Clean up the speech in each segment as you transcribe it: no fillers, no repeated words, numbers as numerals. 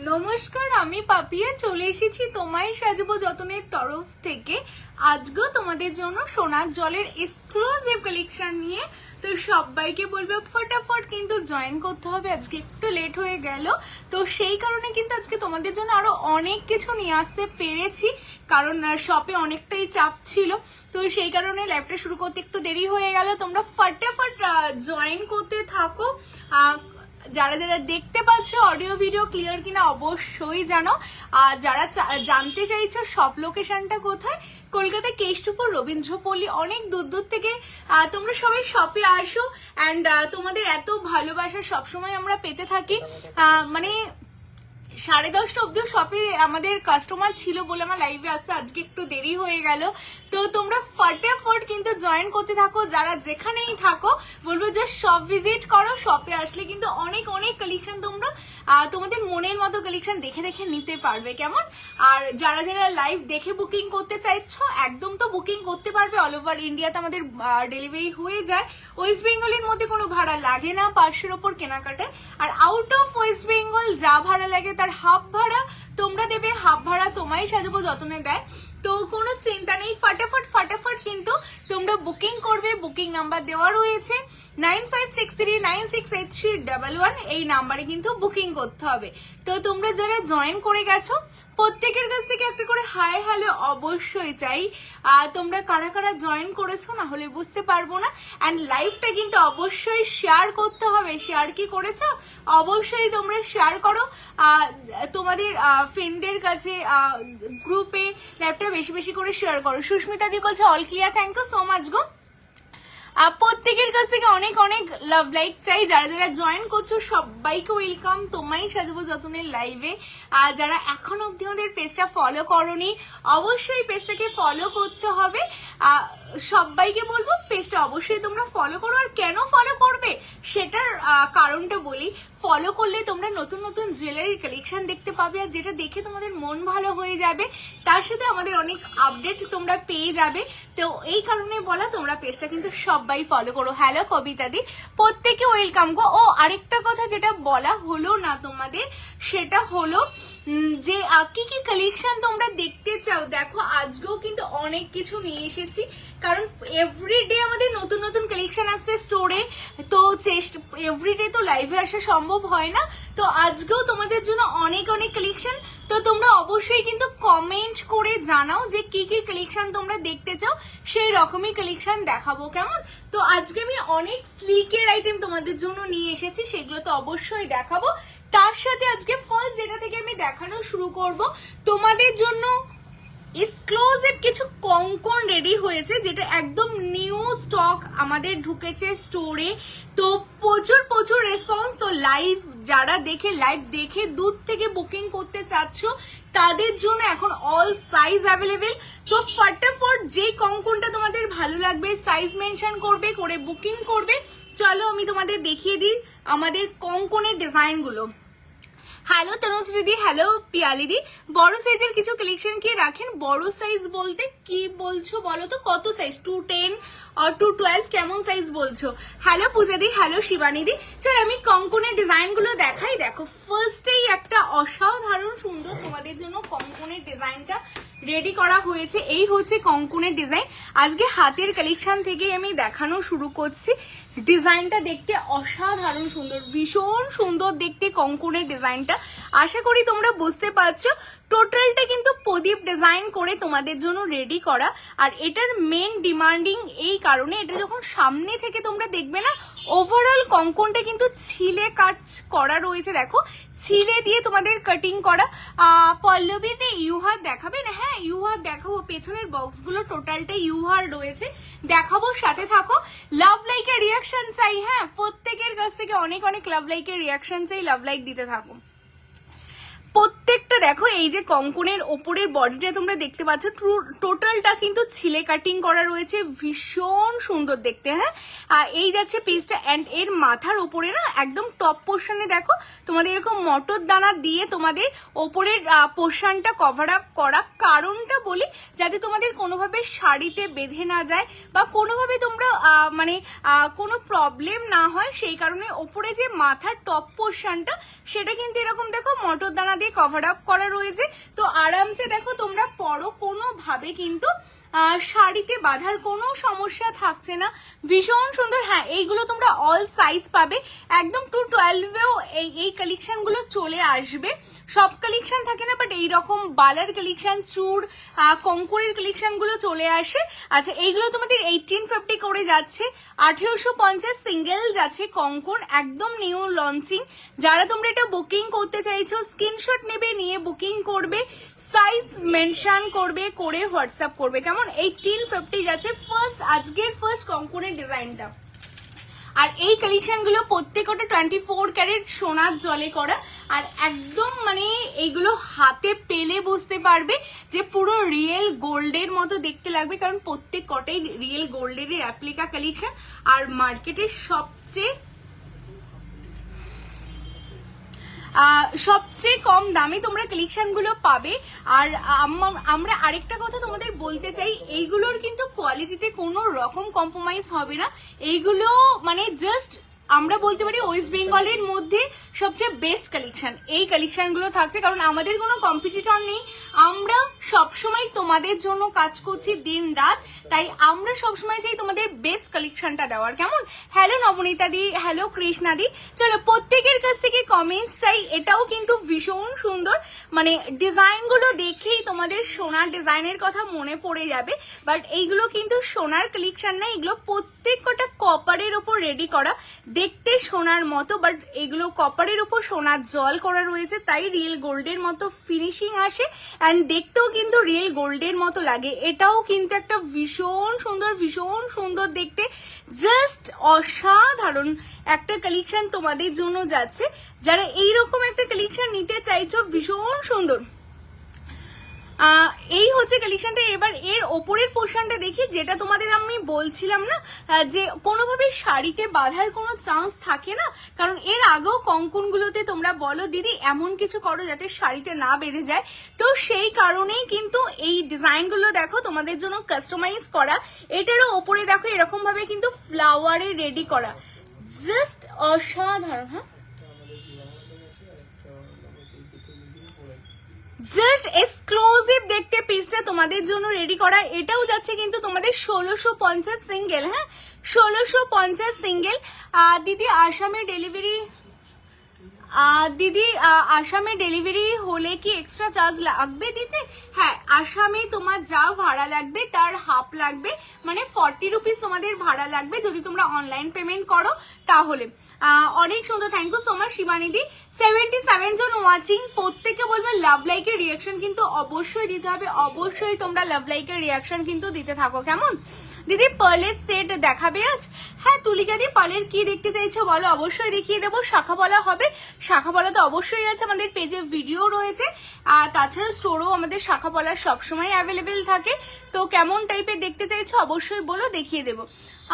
নমস্কার, আমি পাপিয়া চলে এসেছি তোমায় সাজাবো যতনের তরফ থেকে। আজকেও তোমাদের জন্য সোনার জলের এক্সক্লুসিভ কালেকশন নিয়ে। তো সবাইকে বলবো ফটাফট কিন্তু জয়েন করতে হবে, আজকে একটু লেট হয়ে গেল। তো সেই কারণে কিন্তু আজকে তোমাদের জন্য আরো অনেক কিছু নিয়ে আসতে পেরেছি, কারণ শপে অনেকটাই চাপ ছিল। তো সেই কারণে লাইভটা শুরু করতে একটু দেরি হয়ে গেল। তোমরা ফটাফট জয়েন করতে থাকো। যারা যারা দেখতে পাচ্ছ অডিও ভিডিও ক্লিয়ার কিনা অবশ্যই জানো। আর যারা জানতে চাইছো সব লোকেশনটা কোথায়, কলকাতা কেষ্টপুর রবীন্দ্রপল্লী, অনেক দূর দূর থেকে তোমরা সবাই শপে আসো। অ্যান্ড তোমাদের এত ভালোবাসা সবসময় আমরা পেতে থাকি। মানে 10:30 অব্দি শপে আমাদের কাস্টমার ছিল বলে আমার লাইভে আসতে আজকে একটু দেরি হয়ে গেল। তো তোমরা ফটাফট কিন্তু জয়েন করতে থাকো, যারা যেখানেই থাকো বলবো যে শপ ভিজিট করো। শপে আসলে কিন্তু অনেক অনেক কালেকশন তোমরা তোমাদের মনের মতো কালেকশন দেখে দেখে নিতে পারবে, কেমন। আর যারা যারা লাইভ দেখে বুকিং করতে চাইছো একদম তো বুকিং করতে পারবে। অল ওভার ইন্ডিয়াতে আমাদের ডেলিভারি হয়ে যায়। ওয়েস্ট বেঙ্গলের মধ্যে কোনো ভাড়া লাগে না 500-র ওপর কেনাকাটায়। আর আউট অফ ওয়েস্ট বেঙ্গল যা ভাড়া লাগে তার হাফ ভাড়া তোমরা দেবে, হাফ ভাড়া তোমায় সাজাবো যতনে দেয়। তো কোনো চিন্তা নেই, ফটাফট কিন্তু তোমরা বুকিং করবে। বুকিং নাম্বার দেওয়া রয়েছে 9563968311। এই নাম্বারে কিন্তু বুকিং করতে হবে। তো তোমরা যারা জয়েন করে গেছো প্রত্যেকের কাছ থেকে একটা করে হাই হ্যালো অবশ্যই চাই। তোমরা কারা কারা জয়েন করেছো না হলে বুঝতে পারবো না। অ্যান্ড লাইভটা কিন্তু অবশ্যই শেয়ার করতে হবে। শেয়ার কি করেছো অবশ্যই তোমরা শেয়ার করো তোমাদের ফ্রেন্ডদের কাছে, গ্রুপে লাইভটা বেশি বেশি করে শেয়ার করো। সুস্মিতা দি বলছে all clear, thank you so much গো। প্রত্যেকের কাছ থেকে অনেক অনেক লাভ লাইক চাই। যারা যারা জয়েন করছো সবাইকে ওয়েলকাম তোমায় সাজাবো যতনের লাইভে। আর যারা এখন অবধি আমাদের পেজটা ফলো করোনি অবশ্যই পেজটাকে ফলো করতে হবে। সবাইকে বলবো পেজটা অবশ্যই তোমরা ফলো করো। আর কেন ফলো করবে সেটার কারণটা বলি। ফলো করলে তোমরা নতুন নতুন জুয়েলারির কালেকশন দেখতে পাবে, আর যেটা দেখে তোমাদের মন ভালো হয়ে যাবে তার সাথে আমাদের অনেক আপডেট তোমরা পেয়ে যাবে। তো এই কারণে বলা তোমরা পেজটা কিন্তু সবাই ফলো করো। হ্যালো কবিতা দি, প্রত্যেকে ওয়েলকাম গো। ও আরেকটা কথা যেটা বলা হলো না তোমাদের, সেটা হলো যে কি কি কালেকশন তোমরা দেখতে চাও। দেখো আজকেও কিন্তু অনেক কিছু নিয়ে এসেছি, কারণ এভরিডে আমাদের নতুন নতুন কালেকশন আসছে স্টোরে। তো এভরিডে তো লাইভে আসা সম্ভব হয় না। তো আজকেও তোমাদের জন্য অনেক অনেক কালেকশন। তো তোমরা অবশ্যই কিন্তু কমেন্ট করে জানাও যে কি কি কালেকশন তোমরা দেখতে চাও, সেই রকমই কালেকশন দেখাবো, কেমন। তো আজকে আমি অনেক স্লিকের আইটেম তোমাদের জন্য নিয়ে এসেছি, সেগুলো তো অবশ্যই দেখাবো। তার সাথে আজকে ফার্স্ট যেটা থেকে আমি দেখানো শুরু করব, তোমাদের জন্য এক্সক্লুসিভ কিছু কঙ্কন রেডি হয়েছে, যেটা একদম নিউ স্টক আমাদের ঢুকেছে স্টোরে। তো প্রচুর প্রচুর রেসপন্স। তো লাইভ যারা লাইভ দেখে দূর থেকে বুকিং করতে চাচ্ছ তাদের জন্য এখন অল সাইজ অ্যাভেলেবেল। তো ফটাফট যে কঙ্কনটা তোমাদের ভালো লাগবে সাইজ মেনশন করবে, করে বুকিং করবে। চলো আমি তোমাদের দেখিয়ে দিই আমাদের কঙ্কনের ডিজাইনগুলো। হ্যালো তনুশ্রী দি, হ্যালো পিয়ালি দি। বড় সাইজের কিছু কালেকশন কি রাখেন? বড় সাইজ বলতে কি বলছো বলো তো, কত সাইজ? 210 আর 212 কেমন সাইজ বলছো? হ্যালো পূজা দি, হ্যালো শিবানী দি। চল আমি কঙ্কনের ডিজাইন গুলো দেখাই। দেখো ফার্স্টেই একটা অসাধারণ সুন্দর তোমাদের জন্য কঙ্কনের ডিজাইনটা রেডি করা হয়েছে। এই হচ্ছে কঙ্কনের ডিজাইন। আজকে হাতের কালেকশন থেকে আমি দেখানো শুরু করছি। ডিজাইনটা দেখতে অসাধারণ সুন্দর, ভীষণ সুন্দর দেখতে কঙ্কনের ডিজাইনটা। আশা করি তোমরা বুঝতে পারছো। টোটালটা কিন্তু প্রদীপ ডিজাইন করে তোমাদের জন্য রেডি করা। আর এটার মেন ডিমান্ডিং এই কারণে, এটা যখন সামনে থেকে তোমরা দেখবে না, ওভারঅল কঙ্কনটা কিন্তু ছিলে কাট করা রয়েছে। দেখো ছিলে দিয়ে তোমাদের কাটিং করা। পল্লবীতে ইউহার দেখাবেন? হ্যাঁ ইউহার দেখাবো। পেছনের বক্সগুলো টোটালটা ইউহার রয়েছে, দেখাবো, সাথে থাকো। লাভ লাইকের রিয়াকশন চাই। হ্যাঁ প্রত্যেকের কাছ থেকে অনেক অনেক লাভ লাইকের রিয়াকশন চাই, লাভ লাইক দিতে থাকো। প্রত্যেকটা দেখো এই যে কঙ্কনের ওপরের বডিটা তোমরা দেখতে পাচ্ছ, টোটালটা কিন্তু ছিলে কাটিং করা রয়েছে, ভীষণ সুন্দর দেখতে। হ্যাঁ এই যাচ্ছে পিসটা। অ্যান্ড এর মাথার ওপরে না একদম টপ পোর্শনে দেখো তোমাদের এরকম মটর দানা দিয়ে তোমাদের ওপরের পোর্শনটা কভার আপ করা। কারণটা বলি, যাতে তোমাদের কোনোভাবে শাড়িতে বেঁধে না যায় বা কোনোভাবে তোমরা মানে কোনো প্রবলেম না হয়, সেই কারণে ওপরে যে মাথার টপ পোর্শনটা সেটা কিন্তু এরকম দেখো মটর দানা দিয়ে কভার আপ করা রয়েছে। তো আরামসে দেখো তোমরা পরো, কোনোভাবে কিন্তু শাড়িতে বাঁধার কোনো সমস্যা থাকছে না, ভীষণ সুন্দর। হ্যাঁ, এইগুলো তোমরা অল সাইজ পাবে, একদম 212-এও এই কালেকশনগুলো চলে আসবে। সব কালেকশন থাকে না, বাট এইরকম বালার কালেকশন, চূড়, কঙ্করের কালেকশনগুলো চলে আসে। আচ্ছা, এইগুলো তোমাদের 1850 করে যাচ্ছে, 1850 সিঙ্গেল যাচ্ছে কঙ্কন, একদম নিউ লঞ্চিং। যারা তোমরা এটা বুকিং করতে চাইছো স্ক্রিনশট নেবে, নিয়ে বুকিং করবে, সাইজ মেনশন করবে, করে হোয়াটসঅ্যাপ করবে, কেমন? 1850 যাচ্ছে আজকের ফার্স্ট কঙ্কনের ডিজাইনটা। আর এই কালেকশনগুলো প্রত্যেকটা 24 ক্যারেট সোনার জলে করা, আর একদম মানে এইগুলো হাতে পেলে বুঝতে পারবে যে পুরো রিয়েল গোল্ডের মতো দেখতে লাগবে, কারণ প্রত্যেক কটাই রিয়েল গোল্ডের অ্যাপ্লিকা কালেকশন। আর মার্কেটের সবচেয়ে কম দামে তোমরা কালেকশন গুলো পাবে। আর আমরা আরেকটা কথা তোমাদের বলতে চাই, এইগুলোর কিন্তু কোয়ালিটিতে কোনো রকম কম্প্রোমাইজ হবে না। এইগুলো মানে জাস্ট আমরা বলতে পারি ওয়েস্ট বেঙ্গলের মধ্যে সবচেয়ে বেস্ট কালেকশন এই কালেকশনগুলো থাকছে, কারণ আমাদের কোনো কম্পিটিটর নেই। আমরা সবসময় তোমাদের জন্য কাজ করছি দিন রাত, তাই আমরা সবসময় চাই তোমাদের বেস্ট কালেকশনটা দেওয়ার, কেমন? হ্যালো নবনীতা দি, হ্যালো কৃষ্ণা দি, চলো প্রত্যেকের কাছ থেকে কমেন্টস চাই। এটাও কিন্তু ভীষণ সুন্দর, মানে ডিজাইনগুলো দেখেই তোমাদের সোনার ডিজাইনের কথা মনে পড়ে যাবে। বাট এইগুলো কিন্তু সোনার কালেকশন না, এগুলো প্রত্যেকটা কপারের ওপর রেডি করা, দেখতে সোনার মতো, বাট এগুলো কপারের উপর সোনার জল করা রয়েছে, তাই রিয়েল গোল্ডের মতো ফিনিশিং আসে, অ্যান্ড দেখতেও কিন্তু রিয়েল গোল্ডের মতো লাগে। এটাও কিন্তু একটা ভীষণ সুন্দর দেখতে, জাস্ট অসাধারণ একটা কালেকশন তোমাদের জন্য যাচ্ছে। যারা এইরকম একটা কালেকশন নিতে চাইছো, ভীষণ সুন্দর, এই হচ্ছে কালেকশনটা। এবার এর ওপরের পোর্শনটা দেখি, যেটা তোমাদের আমি বলছিলাম না যে কোনোভাবে শাড়িতে বাঁধার কোনো চান্স থাকে না, কারণ এর আগেও কঙ্কনগুলোতে তোমরা বলো দিদি এমন কিছু করো যাতে শাড়িতে না বেঁধে যায়, তো সেই কারণেই কিন্তু এই ডিজাইনগুলো দেখো তোমাদের জন্য কাস্টমাইজ করা। এটারও ওপরে দেখো এরকম ভাবে কিন্তু ফ্লাওয়ারে রেডি করা, জাস্ট অসাধারণ। হ্যাঁ, জাস্ট এক্সক্লুসিভ দেখতে পিসটা তোমাদের জন্য রেডি করা। এটাও যাচ্ছে কিন্তু তোমাদের 1650 সিঙ্গেল। হ্যাঁ, 1650 সিঙ্গেল। দিদি আসামে ডেলিভারি, আসামে ডেলিভারি হলে কি এক্সট্রা চার্জ লাগবে দিতে? হ্যাঁ, আসামে তোমার যা ভাড়া লাগবে তার হাফ লাগবে, মানে 40 রুপিস তোমাদের ভাড়া লাগবে যদি তোমরা অনলাইন পেমেন্ট করো তাহলে। অনেক সুন্দর, থ্যাংক ইউ সো মাচ শিবানিদি। 77 জন ওয়াচিং, প্রত্যেকে বলবে লাভ লাইকের রিয়াকশন কিন্তু অবশ্যই দিতে হবে, অবশ্যই তোমরা লাভ লাইকের রিয়াকশন কিন্তু দিতে থাকো, কেমন? দিদি পার্লের সেট দেখাবে আজ? হ্যাঁ তুলিকা দি, পার্লের কি দেখতে চাইছো বলো, অবশ্যই দেখিয়ে দেবো। শাখা বলা হবে, শাখা বলা তো অবশ্যই আছে, আমাদের পেজে ভিডিও রয়েছে, আর তাছাড়া স্টোরও আমাদের শাখা বলার সবসময় অ্যাভেলেবেল থাকে। তো কেমন টাইপের দেখতে চাইছো অবশ্যই বলো, দেখিয়ে দেবো।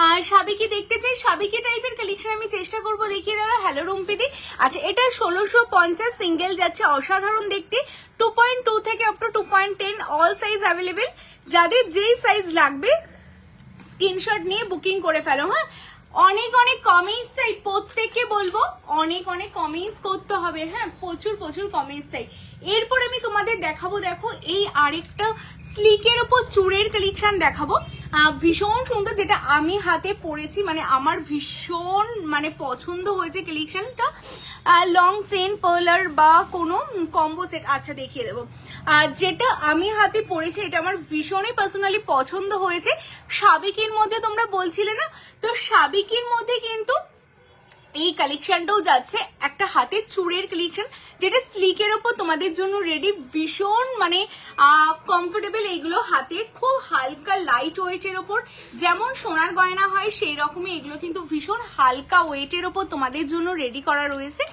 আর সাবিকি দেখতে চাই, সাবিকি টাইপের কালেকশন আমি চেষ্টা করবো দেখিয়ে দেওয়ার। হ্যালো রুম্পিদি। আচ্ছা, এটা 1650 সিঙ্গেল যাচ্ছে, অসাধারণ দেখতে, 2.2 থেকে up to 2.10 all size available. যাদের যেই সাইজ লাগবে স্ক্রিনশট নিয়ে বুকিং করে ফেলো। হ্যাঁ, অনেক কমেন্টস চাই, প্রত্যেককে বলবো অনেক কমেন্টস করতে হবে। হ্যাঁ, প্রচুর কমেন্টস চাই। এরপর আমি তোমাদের দেখাবো, দেখো এই আরেকটা স্লিকের উপর চূড়ের কালেকশন দেখাবো, ভীষণ সুন্দর, যেটা আমি হাতে পরেছি, মানে আমার ভীষণ মানে পছন্দ হয়েছে কালেকশনটা। লং চেন পার্লার বা কোনো কম্বো সেট, আচ্ছা দেখিয়ে দেবো। যেটা আমি হাতে পরেছি এটা আমার ভীষণই পার্সোনালি পছন্দ হয়েছে। সাবিকির মধ্যে তোমরা বলছিলে না, তো সাবিকির মধ্যে কিন্তু এই কালেকশনটাও যাচ্ছে, একটা হাতের চূড়ের কালেকশন, যেটা স্লিকের ওপর তোমাদের জন্য রেডি, ভীষণ মানে কমফোর্টেবল। এইগুলো হাতে খুব হালকা লাইট ওয়েটের ওপর, যেমন সোনার গয়না হয় সেই রকমই এগুলো কিন্তু ভীষণ হালকা ওয়েটের ওপর তোমাদের জন্য রেডি করা রয়েছে,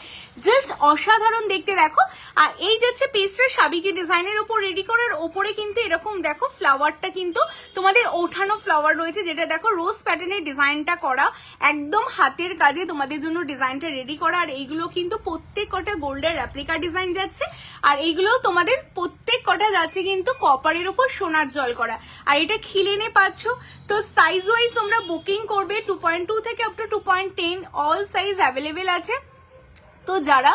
জাস্ট অসাধারণ দেখতে। দেখো, আর এই যাচ্ছে পিসটা সাবিকি ডিজাইনের ওপর রেডি করার, ওপরে কিন্তু এরকম দেখো ফ্লাওয়ারটা কিন্তু তোমাদের ওঠানো ফ্লাওয়ার রয়েছে, যেটা দেখো রোজ প্যাটার্নের ডিজাইনটা করা, একদম হাতের কাজে তোমাদের জন্য ডিজাইনটা রেডি করা। আর এইগুলো কিন্তু প্রত্যেক কটা গোল্ডের রেপ্লিকা ডিজাইন যাচ্ছে, আর এইগুলো তোমাদের প্রত্যেক কটা যাচ্ছে কিন্তু কপারের উপর সোনার জল করা। আর এটা খিলেনে পাচ্ছ, তো সাইজ ওয়াইজ তোমরা বুকিং করবে 2.2 থেকে up to 2.10 all size available আছে। তো যারা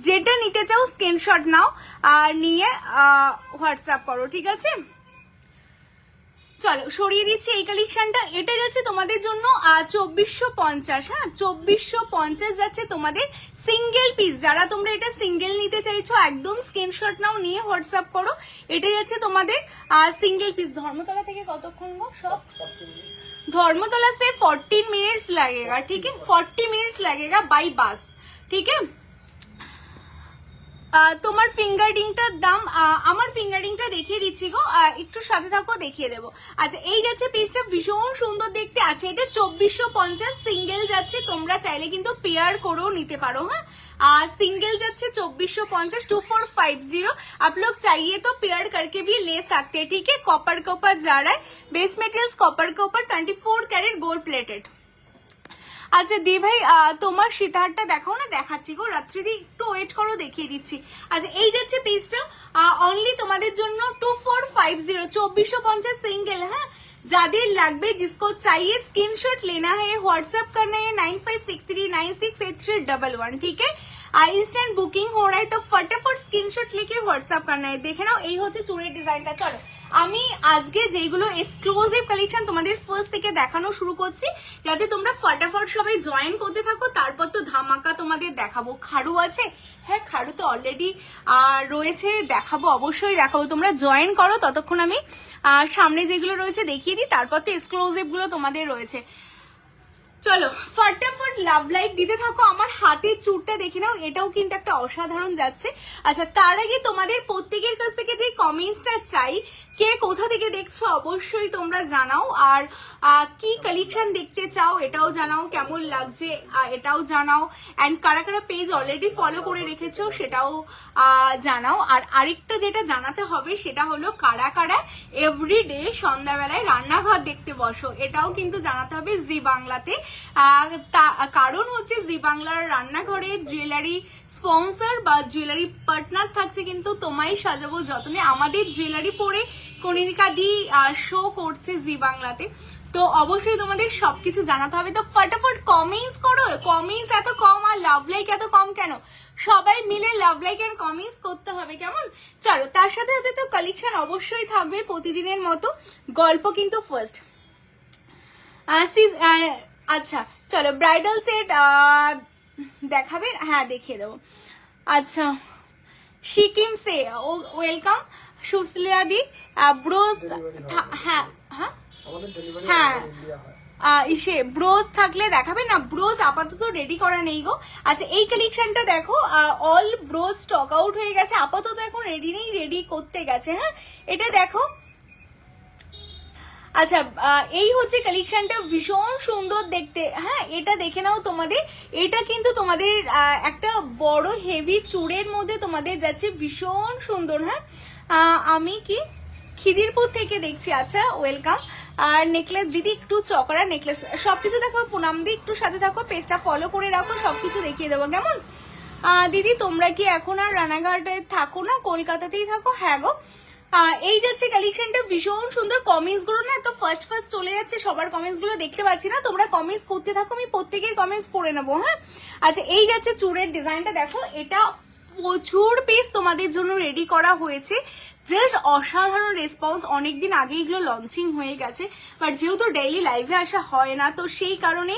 যেটা নিতে চাও স্ক্রিনশট নাও আর নিয়ে হোয়াটসঅ্যাপ করো, ঠিক আছে? চলো সরিয়ে দিচ্ছি এই কালেকশনটা। এটা যাচ্ছে তোমাদের জন্য 2450। হ্যাঁ 2450 যাচ্ছে তোমাদের সিঙ্গেল পিস। যারা তোমরা এটা সিঙ্গেল নিতে চাইছো একদম স্ক্রিনশট নাও, নিয়ে হোয়াটসঅ্যাপ করো। এটা যাচ্ছে তোমাদের সিঙ্গেল পিস। ধর্মতলা থেকে কতক্ষণ গো? সব धर्मतला से 14 मिनट्स लगेगा, ठीक है? 40 मिनट्स लगेगा बाई बस, ठीक है? তোমার ফিঙ্গারিংটার দাম আমার ফিঙ্গারিংটা দেখিয়ে দিচ্ছি গো, একটু সাথে থাকো দেখিয়ে দেবো। আচ্ছা এই যাচ্ছে পিসটা, ভীষণ সুন্দর দেখতে আছে। এটা 2450 সিঙ্গেল যাচ্ছে, তোমরা চাইলে কিন্তু পেয়ার করেও নিতে পারো। হ্যাঁ सिंगल जाच्छे 2450 2450। आप लोग चाहिए तो पेयर करके भी ले सकते हैं, ठीक है? कॉपर के ऊपर जा रहा है, बेस मेटेरियल्स कॉपर के ऊपर 24 कैरेट गोल्ड प्लेटेड। আচ্ছা দি ভাই তোমার সীতাহারটা দেখাও না। দেখাচ্ছি গো রাত্রিদি, একটু ওয়েট করো দেখিয়ে দিচ্ছি। আচ্ছা এই যাচ্ছে পিসটা অনলি তোমাদের জন্য 2450 2450 সিঙ্গেল। হ্যাঁ যাদের লাগবে, जिसको चाहिए स्क्रीनशॉट लेना है, व्हाट्सएप करना है 9563968311, ठीक है? इंस्टेंट बुकिंग हो रहा है तो फटाफट स्क्रीनशॉट लेके व्हाट्सएप करना है। देखे नाও এই হচ্ছে চুড়ির ডিজাইনটা। চলো আমি আজকে যেগুলো এক্সক্লুসিভ কালেকশন তোমাদের ফার্স্ট থেকে দেখানো শুরু করছি, যাতে তোমরা ফটাফট সবাই জয়েন করতে থাকো। তারপর তো ধামাকা তোমাদের দেখাবো। খাড়ু আছে, হ্যাঁ খাড়ু তো অলরেডি রয়েছে, দেখাবো অবশ্যই দেখাবো। তোমরা জয়েন করো, ততক্ষণ আমি সামনে যেগুলো রয়েছে দেখিয়ে দিই, তারপর তো এক্সক্লুসিভ গুলো তোমাদের রয়েছে। চলো ফটাফট লাভ লাইক দিতে থাকো। আমার হাতের চুরটা দেখে নাও, এটাও কিন্তু একটা অসাধারণ যাচ্ছে। আচ্ছা তার আগে তোমাদের প্রত্যেকের কাছ থেকে যে কমেন্টসটা চাই, কে কোথা থেকে দেখছো অবশ্যই তোমরা জানাও। আর কি কালেকশন দেখতে চাও এটাও জানাও, কেমন লাগছে এটাও জানাও। অ্যান্ড কারা কারা পেজ অলরেডি ফলো করে রেখেছো সেটাও জানাও। আর আরেকটা যেটা জানাতে হবে সেটা হলো কারা কারা এভরিডে সন্ধ্যাবেলায় রান্নাঘর দেখতে বসো, এটাও কিন্তু জানাতে হবে জি বাংলাতে। কারণ হচ্ছে জি বাংলার রান্নাঘরে জুয়েলারি স্পন্সর বা জুয়েলারি পার্টনার থাকছে কিন্তু তোমায় সাজাবো যতনে। আমাদের জুয়েলারি পরে কনিকা দি শো করছে জি বাংলাতে, তো অবশ্যই তোমাদের সবকিছু জানাতে হবে। তো ফটাফট কমেন্টস করো। কমেন্টস এত কম আর লাভ লাইক এত কম কেন? সবাই মিলে লাভ লাইক এন্ড কমেন্টস করতে হবে, কেমন? চলো তার সাথে সাথে তো কালেকশন অবশ্যই থাকবে প্রতিদিনের মতো। গল্প কিন্তু ফার্স্ট। আচ্ছা চলো ব্রাইডাল সেট দেখাবে? হ্যাঁ দেখিয়ে দেবো। আচ্ছা সিকিম সে ওয়েলকাম সুশলিয়া দি ব্রোজ। হ্যাঁ হ্যাঁ হ্যাঁ ইসে ব্রোজ থাকলে দেখাবে না? ব্রোজ আপাতত রেডি করা নেই গো। আচ্ছা এই কালেকশনটা দেখো, অল ব্রোজ স্টক আউট হয়ে গেছে, আপাতত এখন রেডি নেই, রেডি করতে গেছে। হ্যাঁ এটা দেখো। আচ্ছা এই হচ্ছে কালেকশনটা, ভীষণ সুন্দর দেখতে। হ্যাঁ এটা দেখে নাও তোমাদের, এটা কিন্তু তোমাদের একটা বড় হেভি চূড়ের মধ্যে তোমাদের যাচ্ছে, ভীষণ সুন্দর। হ্যাঁ আমি কি খিদিরপুর থেকে দেখছি। আচ্ছা ওয়েলকাম। আর নেকলেস দিদি একটু চকরা নেকলেস, সবকিছু দেখো। পুনাম দি একটু সাথে থাকো, পেজটা ফলো করে রাখো, সবকিছু দেখিয়ে দেবো, কেমন? দিদি তোমরা কি এখন আর রানাঘাটে থাকো না, কলকাতাতেই থাকো? হ্যাঁ গো। এই যাচ্ছে কালেকশনটা, ভীষণ সুন্দর। কমেন্টস গুলো না তো ফার্স্ট চলে যাচ্ছে, সবার কমেন্টস গুলো দেখতে পাচ্ছি না। তোমরা কমেন্টস করতে থাকো, আমি প্রত্যেকের কমেন্টস পড়ে নেবো। হ্যাঁ আচ্ছা এই যাচ্ছে চূড়ের ডিজাইনটা দেখো, এটা প্রচুর পিস তোমাদের জন্য রেডি করা হয়েছে। জাস্ট অসাধারণ রেসপন্স। অনেকদিন আগে এগুলো লঞ্চিং হয়ে গেছে, বাট যেহেতু ডেইলি লাইভে আসা হয় না তো সেই কারণে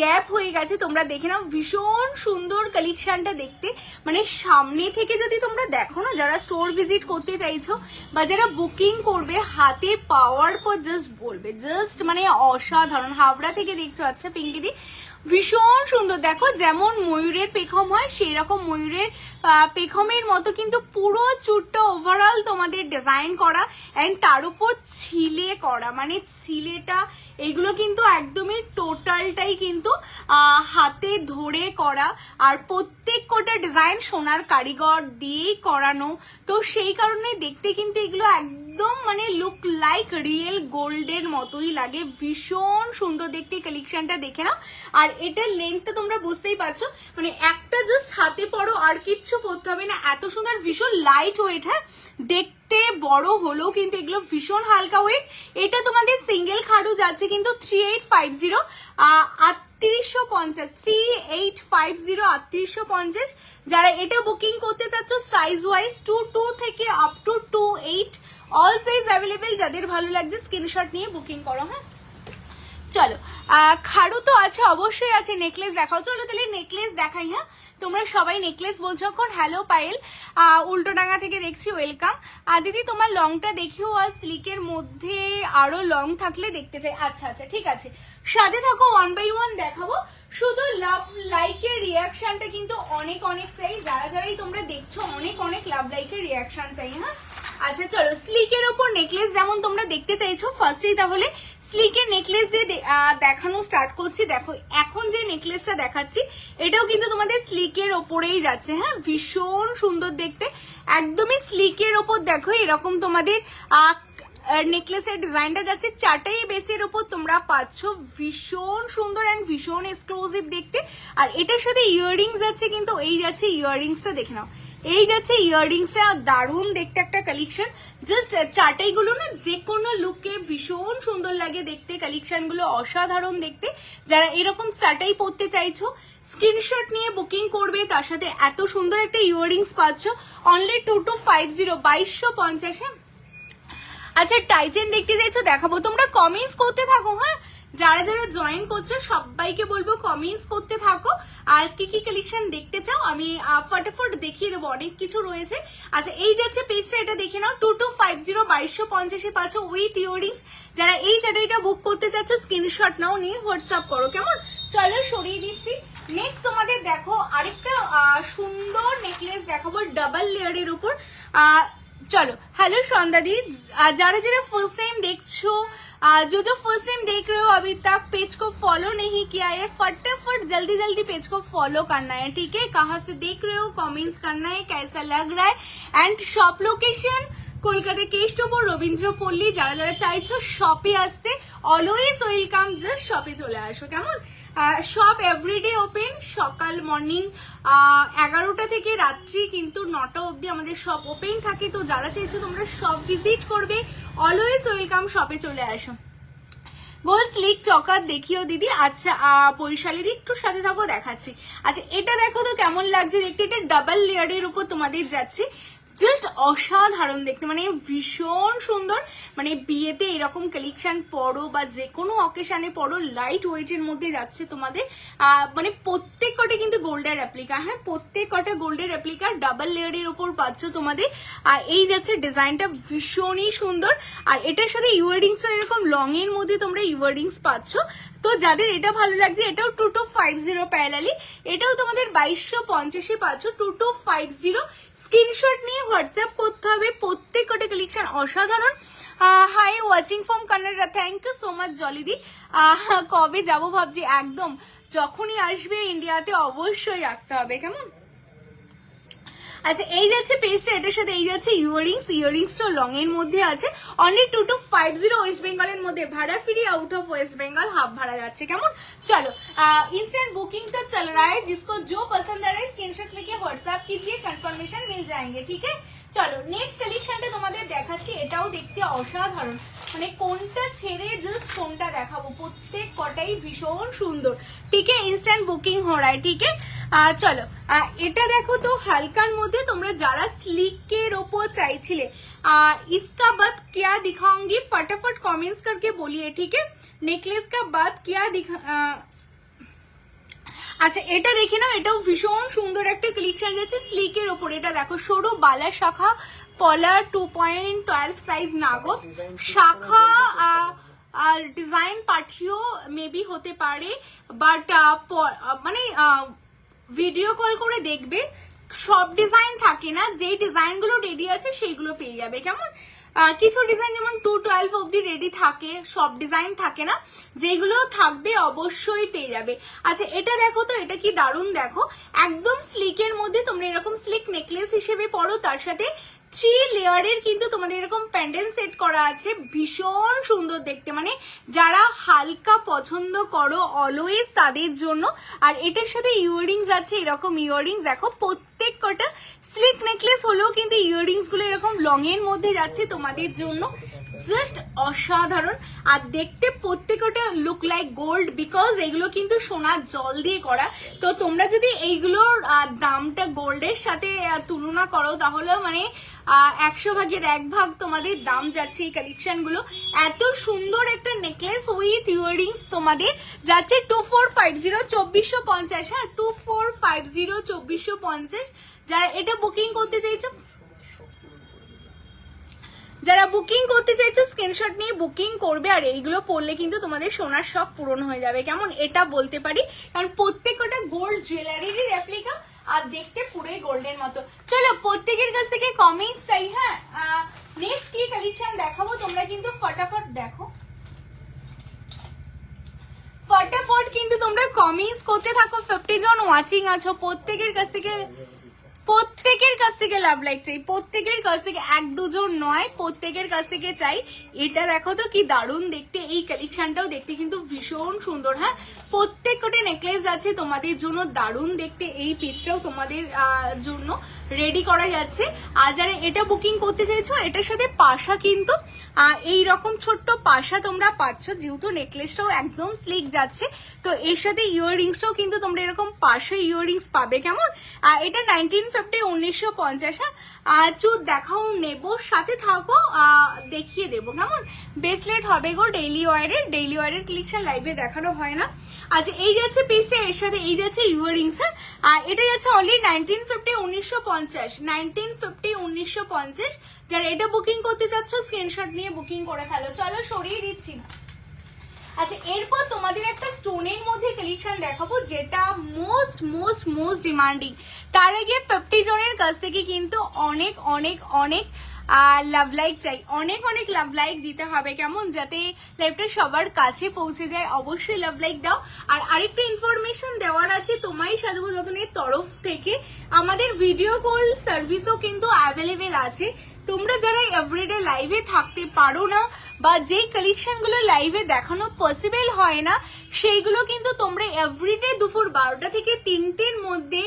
গ্যাপ হয়ে গেছে। তোমরা দেখে নাও, ভীষণ সুন্দর কালেকশনটা দেখতে। মানে সামনে থেকে যদি তোমরা দেখো না, যারা স্টোর ভিজিট করতে চাইছো বা যারা বুকিং করবে, হাতে পাওয়ার পর জাস্ট বলবে, জাস্ট মানে অসাধারণ। হাওড়া থেকে দেখছো? আচ্ছা পিঙ্কিদি ভীষণ সুন্দর। দেখো যেমন ময়ূরের পেখম হয় সেই রকম ময়ূরের পেখমের মতো কিন্তু পুরো চুটটা ওভারঅল তোমাদের ডিজাইন করা, এন্ড তার উপর ছিলে করা। মানে ছিলেটা এগুলো কিন্তু একদমই টোটালটাই কিন্তু হাতে ধরে করা, আর প্রত্যেক কটা ডিজাইন সোনার কারিগর দিয়েই করানো। তো সেই কারণে দেখতে কিন্তু এগুলো একদম মানে লুক লাইক রিয়েল গোল্ডের মতোই লাগে। ভীষণ সুন্দর দেখতে কালেকশনটা দেখে নাও। আর এটার লেন্থটা তোমরা বুঝতেই পারছো, মানে একটা জাস্ট হাতে পড়ো আর কিচ্ছু করতে হবে না, এত সুন্দর। ভীষণ লাইট ওয়েট। হ্যাঁ দেখতে বড় হলেও কিন্তু এগুলো ভীষণ হালকা ওয়েট। এটা তোমাদের সিঙ্গেল খাড়ু যাচ্ছে কিন্তু 3850। 3850, 3850 যারা এটা বুকিং করতে চাচ্ছ সাইজ ওয়াইজ 22 থেকে up to 28 all size available. যাদের ভালো লাগছে স্ক্রিনশট নিয়ে বুকিং করো। হ্যাঁ চলো, খাড়ু তো আছে, অবশ্যই আছে। নেকলেস দেখাও, চলো তাহলে নেকলেস দেখাই। হ্যাঁ তোমরা সবাই নেকলেস বলছো এখন। হ্যালো পায়েল, উল্টোডাঙ্গা থেকে দেখছি, ওয়েলকাম। দিদি তোমার লংটা দেখিও, আর স্লিকের মধ্যে আরো লং থাকলে দেখতে চাই। আচ্ছা আচ্ছা ঠিক আছে, সাথে থাকো, 1 বাই 1 দেখাবো। শুধু লাভ লাইকের রিয়াকশনটা কিন্তু অনেক অনেক চাই, যারা যারাই তোমরা দেখছো অনেক অনেক লাভ লাইকের রিয়াকশন চাই। হ্যাঁ আচ্ছা চলো, স্লিকের ওপর নেকলেস যেমন তোমরা দেখতে চাইছো, ফার্স্টেই তাহলে স্লিকের নেকলেস দিয়ে দেখানো স্টার্ট করছি। দেখো এখন যে নেকলেসটা দেখাচ্ছি এটাও কিন্তু তোমাদের স্লিকের ওপরেই যাচ্ছে। হ্যাঁ ভীষণ সুন্দর দেখতে, একদমই স্লিকের ওপর। দেখো এরকম তোমাদের নেকলেসের ডিজাইনটা যাচ্ছে, 4টাই বেসের ওপর তোমরা পাচ্ছ। ভীষণ সুন্দর অ্যান্ড ভীষণ এক্সক্লুসিভ দেখতে। আর এটার সাথে ইয়াররিংস যাচ্ছে, কিন্তু এই যাচ্ছে ইয়াররিংসটা দেখে নাও, এই যাচ্ছে ইয়াররিংসটা, দারুণ দেখতে একটা কালেকশন। জাস্ট 4টাই গুলো না যে কোনো লুকে ভীষণ সুন্দর লাগে দেখতে, কালেকশন গুলো অসাধারণ দেখতে। যারা এরকম 4টাই পরতে চাইছো স্ক্রিনশট নিয়ে বুকিং করবে, তার সাথে এত সুন্দর একটা ইয়াররিংস পাচ্ছ অনলি 2250, 2250। আচ্ছা টাইচেন দেখতে চাইছো, দেখাবো, তোমরা কমেন্টস করতে থাকো। হ্যাঁ যারা যারা জয়েন করছো সবাইকে বলবো কমেন্টস করতে থাকো, আর কি কি কালেকশন দেখতে চাও আমি ফটাফট দেখিয়ে দেবো, অনেক কিছু রয়েছে। আচ্ছা এই যাচ্ছে পেজটা, এটা দেখে নাও, 2250, 2250 পাচ্ছ উইথ ইয়াররিংস। যারা এই চাটাইটা বুক করতে চাচ্ছ স্ক্রিনশট নাও, নিয়ে হোয়াটসঅ্যাপ করো। কেমন, চলো সরিয়ে দিচ্ছি। নেক্সট তোমাদের দেখো আরেকটা সুন্দর নেকলেস দেখাবো ডাবল লেয়ারের উপর। चलो हेलो सौंदा दी, जरा जरा फर्स्ट टाइम देखो, जो फर्स्ट टाइम देख रहे हो अभी तक पेज को फॉलो नहीं किया है, फटाफट जल्दी जल्दी पेज को फॉलो करना है, ठीक है। कहाँ से देख रहे हो कमेंट्स करना है, कैसा लग रहा है। And shop location Kolkata Keshtopur Rabindrapalli. যারা যারা চাইছো শপে আসতে অলওয়েজ ওয়েলকাম, জাস্ট শপে চলে আসো। কেমন, শপ এভরিডে ওপেন, সকাল মর্নিং 11টা থেকে রাত্রি কিন্তু 9টা অবধি আমাদের শপ ওপেন থাকে। তো যারা চাইছো তোমরা শপ ভিজিট করবে, অলওয়েজ ওয়েলকাম, শপে চলে আসো। গোল স্লিক চকার দেখিও দিদি। আচ্ছা বৈশালী দি একটু সাথে থাকো, দেখাচ্ছি। আচ্ছা এটা দেখো তো কেমন লাগছে দেখতে, এটা ডাবল লেয়ারের উপর তোমাদের যাচ্ছে, জাস্ট অসাধারণ দেখতে, মানে ভীষণ সুন্দর। মানে বিয়েতে এরকম কালেকশন পরো বা যে কোনো অকেশনে পরো, লাইট ওয়েটের মধ্যে যাচ্ছে তোমাদের। মানে প্রত্যেক কটা কিন্তু গোল্ডের রেপ্লিকা। হ্যাঁ প্রত্যেক কটা গোল্ডের রেপ্লিকা, ডাবল লেয়ারের উপর পাচ্ছ তোমাদের। আর এই যাচ্ছে ডিজাইনটা ভীষণই সুন্দর। আর এটার সাথে ইয়াররিংস এরকম লং এর মধ্যে তোমরা ইয়াররিংস পাচ্ছ। তো যাদের এটা ভালো লাগছে, এটাও 2250 প্যারালালি, এটাও তোমাদের 2250 পাচ্ছ, 2250। স্ক্রিনশট নিয়ে হোয়াটসঅ্যাপ করতে হবে, প্রত্যেক কটা কালেকশন অসাধারণ। Hi watching from Canada, thank you so much জলিদি। কবে যাব ভাবছি, একদম যখনই আসবে ইন্ডিয়াতে অবশ্যই আসতে হবে। কেমন, আচ্ছা এই যাচ্ছে পেজটা, এটার সাথে এই যাচ্ছে ইয়াররিংসটা লং এর মধ্যে আছে, অনলি 2250 ওয়েস্ট বেঙ্গলের মধ্যে, ভাড়া free, out of West Bengal half भाड़ा যাচ্ছে। কেমন, चलो इंस्टेंट बुकिंग तो चल रहा है, जिसको जो पसंद आ रहा है स्क्रीनशॉट लेके व्हाट्सएप कीजिए, कंफर्मेशन मिल जाएंगे, ठीक है। চলো নেক্সট কালেকশনটা তোমাদের দেখাচ্ছি, এটাও দেখতে অসাধারণ, মানে কোনটা ছেড়ে জাস্ট কোনটা দেখাবো, প্রত্যেক কটাই ভীষণ সুন্দর, ঠিক है। इंस्टेंट बुकिंग हो रहा है, ठीक है। চলো এটা দেখো তো হালকার মধ্যে, তোমরা যারা স্লিকের ওপর চাইছিলে इसका बाद क्या दिखाऊंगी फटाफट कमेंट्स करके बोलिए, ठीक है। नेकलेस का बाद क्या আচ্ছা এটা দেখে নাও, এটাও ভীষণ সুন্দর একটা কালেকশন যাচ্ছে স্লিকের ওপর। এটা দেখো সরু বালা শাখা পলা 2.12 সাইজ নাগো শাখা, আর ডিজাইন পাঠিও মেবি হতে পারে, বাট মানে ভিডিও কল করে দেখবে, সব ডিজাইন থাকে না, যে ডিজাইনগুলো রেডি আছে সেইগুলো পেয়ে যাবে। কেমন, কিছু ডিজাইন যেমন 212 অবধি রেডি থাকে, সব ডিজাইন থাকে না, যেগুলো থাকবে অবশ্যই পেয়ে যাবে। আচ্ছা এটা দেখো তো, এটা কি দারুণ দেখো, একদম স্লিকের মধ্যে তোমরা এরকম স্লিক নেকলেস হিসেবে পরো, তার সাথে 3 লেয়ারের কিন্তু তোমাদের এরকম প্যান্ডেন্ট সেট করা আছে, ভীষণ সুন্দর দেখতে, মানে যারা হালকা পছন্দ করো অলওয়েজ তাদের জন্য। আর এটার সাথে ইয়াররিংস আছে, এরকম ইয়াররিংস দেখো প্রত্যেক কটা স্লিক নেকলেস হলেও কিন্তু ইয়াররিংস গুলো এরকম লং এর মধ্যে যাচ্ছে তোমাদের জন্য, জাস্ট অসাধারণ। আর দেখতে প্রত্যেকটা লুক লাইক গোল্ড, বিকজ এগুলো কিন্তু সোনার জল দিয়ে করা। তো তোমরা যদি এইগুলোর দামটা গোল্ডের সাথে তুলনা করো তাহলে মানে 100 ভাগের 1 ভাগ তোমাদের দাম যাচ্ছে এই কালেকশন গুলো। এত সুন্দর একটা নেকলেস উইথ ইয়াররিংস তোমাদের যাচ্ছে 2450 2450। হ্যাঁ 2450 2450। যারা এটা বুকিং করতে চাইছো, যারা বুকিং করতে চাইছো স্ক্রিনশট নিয়ে বুকিং করবে। আর এইগুলো পরলে কিন্তু তোমাদের সোনার শখ পূরণ হয়ে যাবে, কেমন এটা বলতে পারি, কারণ প্রত্যেকটা গোল্ড জুয়েলারিরই রেপ্লিকা আর দেখতে পুরোই গোল্ডের মতো। চলো প্রত্যেকের কাছ থেকে কমেন্টস চাই। হ্যাঁ নেক্সট কি কালেকশন দেখাবো তোমরা কিন্তু ফটাফট দেখো, ফটাফট কিন্তু তোমরা কমেন্টস করতে থাকো। 50 জন ওয়াচিং আছো, প্রত্যেকের কাছ থেকে লাভ লাইক চাই, প্রত্যেকের কাছ থেকে 1-2 জন নয়, প্রত্যেকের কাছ থেকে চাই। এটা দেখো তো কি দারুণ দেখতে, এই কালেকশনটাও দেখতে কিন্তু ভীষণ সুন্দর। হ্যাঁ প্রত্যেকটা নেকলেস আছে তোমাদের জন্য দারুণ দেখতে, এই পিসটাও তোমাদের জন্য রেডি করা যাচ্ছে। আর যারা এটা বুকিং করতে চাইছো এটার সাথে পাশা কিন্তু এই রকম ছোট্ট পাশা তোমরা পাচ্ছ, যেহেতু নেকলেসটাও একদম স্লিক যাচ্ছে। তো এর সাথে ইয়াররিংসটাও কিন্তু তোমরা এরকম পাশা ইয়াররিংস পাবে, কেমন। এটা 1950 1950। চুপ দেখাও নেবো, সাথে থাকো দেখিয়ে দেবো, কেমন। ব্রেসলেট হবে গো ডেইলি ওয়ারের কালেকশন লাইভে দেখানো হয় না। আচ্ছা এই যাচ্ছে পিসটা, এর সাথে এই যাচ্ছে ইয়াররিংস। হ্যাঁ এটা যাচ্ছে অনলি 1950 1950 1950 1950। যারা এটা বুকিং করতে চাচ্ছ স্ক্রিনশট নিয়ে বুকিং করে ফেলো। চলো সরিয়ে দিচ্ছি। আচ্ছা এরপর তোমাদের একটা স্টোনের মধ্যে কালেকশন দেখাবো যেটা মোস্ট ডিমান্ডিং। তার আগে 50 জনের কাছ থেকে কিন্তু অনেক অনেক অনেক লাভ লাইক চাই, অনেক অনেক লাভ লাইক দিতে হবে, কেমন, যাতে লাইভটা সবার কাছে পৌঁছে যায়। অবশ্যই লাভ লাইক দাও। আর আরেকটা ইনফরমেশন দেওয়ার আছে, তোমারই সাজাবো যতনের তরফ থেকে আমাদের ভিডিও কল সার্ভিসও কিন্তু অ্যাভেলেবেল আছে। তোমরা যারা এভরিডে লাইভে থাকতে পারো না বা যেই কালেকশন গুলো লাইভে দেখানো পসিবল হয় না, সেইগুলো কিন্তু তোমরা এভরিডে দুপুর 12টা থেকে 3টের মধ্যে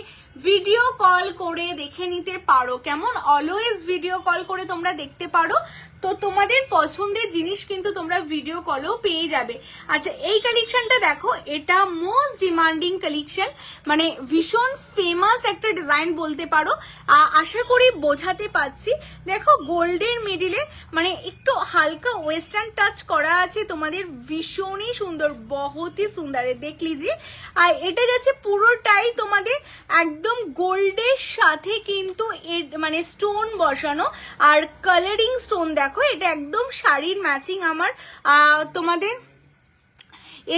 ভিডিও কল করে দেখে নিতে পারো, কেমন। অলওয়েজ ভিডিও কল করে তোমরা দেখতে পারো। তো তোমাদের পছন্দের জিনিস কিন্তু তোমরা ভিডিও কলেও পেয়ে যাবে। আচ্ছা এই কালেকশনটা দেখো, এটা মোস্ট ডিমান্ডিং কালেকশন, মানে ভীষণ ফেমাস একটা ডিজাইন বলতে পারো। আশা করি বোঝাতে পারছি। দেখো গোল্ডের মিডিলে মানে একটু হালকা ওয়েস্টার্ন টাচ করা আছে তোমাদের, ভীষণই সুন্দর, বহুতই সুন্দর। দেখ লিজিয়ে। আর এটা যাচ্ছে পুরোটাই তোমাদের একদম গোল্ডের সাথে কিন্তু মানে স্টোন বসানো আর কালারিং স্টোন। দেখো এটা একদম শাড়ির ম্যাচিং আমার তোমাদের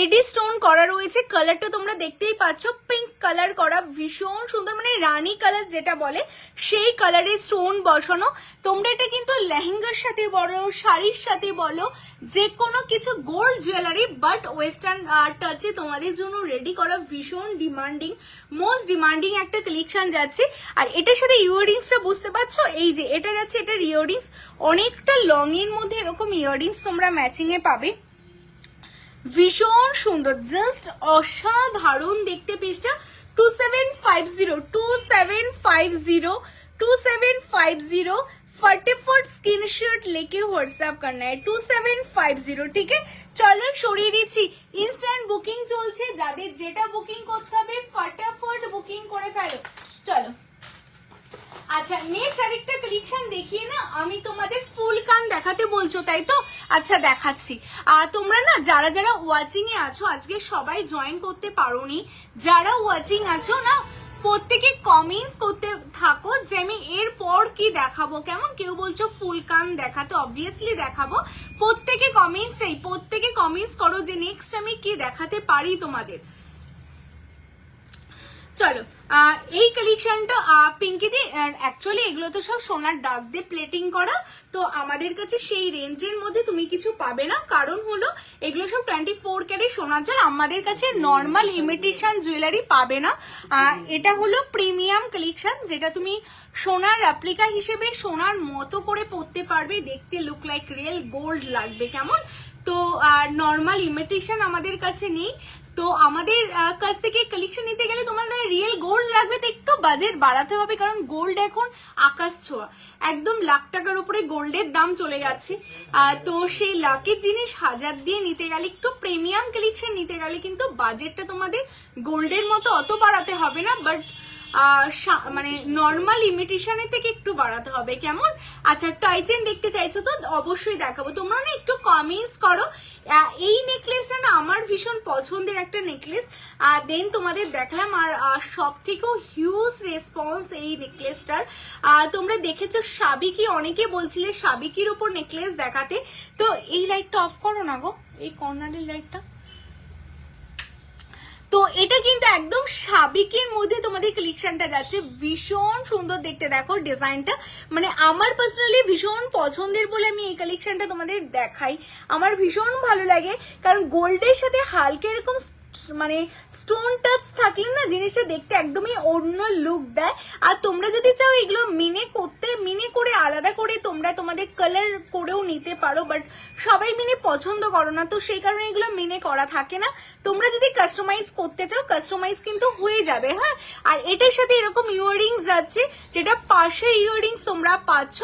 এডি স্টোন করা রয়েছে। কালারটা তোমরা দেখতেই পাচ্ছ, পিঙ্ক কালার করা, ভীষণ সুন্দর, মানে রানী কালার যেটা বলে সেই কালারের স্টোন বসানো। তোমরা এটা কিন্তু লেহেঙ্গার সাথে বলো, শাড়ির সাথে বলো, যে কোনো কিছু গোল্ড জুয়েলারি বাট ওয়েস্টার্ন টাচে তোমাদের জন্য রেডি করা, ভীষণ ডিমান্ডিং, মোস্ট ডিমান্ডিং একটা কালেকশন যাচ্ছে। আর এটার সাথে ইয়াররিংসটা বুঝতে পারছো, এই যে এটা যাচ্ছে, এটার ইয়াররিংস অনেকটা লং এর মধ্যে এরকম ইয়াররিংস তোমরা ম্যাচিং এ পাবে, ভীষণ সুন্দর, জাস্ট অসাধারণ দেখতে পিসটা। 2750 2750 2750 फटाफट स्क्रीनशॉट लेके व्हाट्सएप करना है 2750। ठीक है चलो সরিয়ে দিচ্ছি, ইনস্ট্যান্ট বুকিং চলছে, যাদের যেটা বুকিং করতে হবে ফটাফট বুকিং করে ফেলো। চলো আচ্ছা নেক্সট আরেকটা কালেকশন দেখিয়ে না, আমি তোমাদের ফুল কান দেখাতে বলছো তাই তো, আচ্ছা দেখাচ্ছি। তোমরা না যারা যারা ওয়াচিং এ আছো, আজকে সবাই জয়েন করতে পারোনি, যারা ওয়াচিং আছো না প্রত্যেকে কমেন্টস করতে থাকো যে আমি এরপর কি দেখাবো, কেমন। কেউ বলছো ফুল কান দেখাতে, অবভিয়াসলি দেখাবো। প্রত্যেকে কমেন্টস করো যে নেক্সট আমি কি দেখাতে পারি তোমাদের। চলো এই কালেকশনটা পিঙ্কি দি, অ্যাকচুয়ালি এগুলো তো সব সোনার ডাস্ট দিয়ে প্লেটিং করা, তো আমাদের কাছে সেই রেঞ্জের মধ্যে তুমি কিছু পাবে না, কারণ হলো এগুলো সব 24 ক্যারেট সোনার জল, আমাদের কাছে নর্মাল ইমিটেশন জুয়েলারি পাবে না। এটা হলো প্রিমিয়াম কালেকশন, যেটা তুমি সোনার রেপ্লিকা হিসেবে সোনার মতো করে পরতে পারবে, দেখতে লুক লাইক রিয়েল গোল্ড লাগবে, কেমন। তো নর্মাল ইমিটেশন আমাদের কাছে নেই। তো আমাদের কাছ থেকে কালেকশন নিতে গেলে তোমাদের রিয়েল গোল্ড লাগবে, তো একটু বাজেট বাড়াতে হবে, কারণ গোল্ড এখন আকাশ ছোঁয়া, একদম লাখ টাকার উপরে গোল্ডের দাম চলে যাচ্ছে। তো সেই লাখের জিনিস হাজার দিয়ে নিতে গেলে, একটু প্রিমিয়াম কালেকশন নিতে গেলে কিন্তু বাজেটটা তোমাদের গোল্ডের মতো অত বাড়াতে হবে না, বাট মানে নর্মাল ইমিটেশনের থেকে একটু বাড়াতে হবে, কেমন? আচ্ছা, টয় চেন দেখতে চাইছো তো অবশ্যই দেখাবো, তোমরা না একটু কমেন্টস করো। এই নেকলেসটা না আমার ভীষণ পছন্দের একটা নেকলেস, দেন তোমাদের দেখলাম, আর সব থেকেও হিউজ রেসপন্স এই নেকলেসটার। তোমরা দেখেছো সাবিকি, অনেকে বলছিলে সাবিকির উপর নেকলেস দেখাতে, তো এই লাইটটা অফ করো না গো, এই কর্নারের লাইটটা। তো এটা কিন্তু একদম সাবিকের মধ্যে তোমাদের কালেকশনটা যাচ্ছে, ভীষণ সুন্দর দেখতে, দেখো ডিজাইনটা, মানে আমার পার্সোনালি ভীষণ পছন্দের বলে আমি এই কালেকশনটা তোমাদের দেখাই। আমার ভীষণ ভালো লাগে, কারণ গোল্ডের সাথে হালকা এরকম মানে স্টোন টাচ থাকলে না জিনিসটা দেখতে একদমই অন্য লুক দেয়। আর তোমরা যদি চাও এগুলো মিনে করে আলাদা করে তোমরা তোমাদের কালার করেও নিতে পারো, বাট সবাই মিনে পছন্দ করো না, তো সেই কারণে এগুলো মিনে করা থাকে না। তোমরা যদি কাস্টমাইজ করতে চাও, কাস্টমাইজ কিন্তু হয়ে যাবে, হ্যাঁ। আর এটার সাথে এরকম ইয়াররিংস যাচ্ছে, যেটা পাশে ইয়াররিংস তোমরা পাচ্ছ,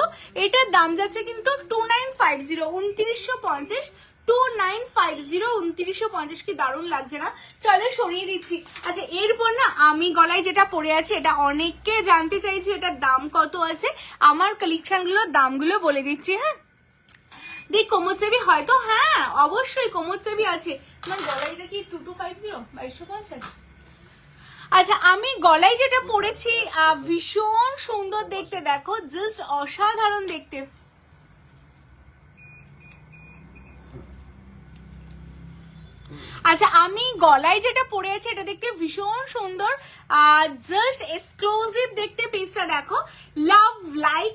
এটার দাম যাচ্ছে কিন্তু 2950, 2950, 2950, 2950। কি দারুণ লাগছে না? চলো সরিয়ে দিচ্ছি। আচ্ছা, এরপর না আমি গলায় যেটা পরে আছি, এটা অনেককে জানতে চাইছি এটার দাম কত আছে, আমার কালেকশনগুলোর দামগুলো বলে দিচ্ছি, হ্যাঁ। দেখ কোমর চাবি হয়তো, হ্যাঁ অবশ্যই কোমর চাবি আছে। আমার গলাইটা কি 2250, 2250? আচ্ছা, আমি গলায় যেটা পরেছি ভীষণ সুন্দর দেখতে, দেখো জাস্ট অসাধারণ দেখতে। আচ্ছা, আমি গলায় যেটা পরে আছি এটা দেখতে ভীষণ সুন্দর, জাস্ট এক্সক্লুসিভ দেখতে। পিসটা দেখো, লাভ লাইক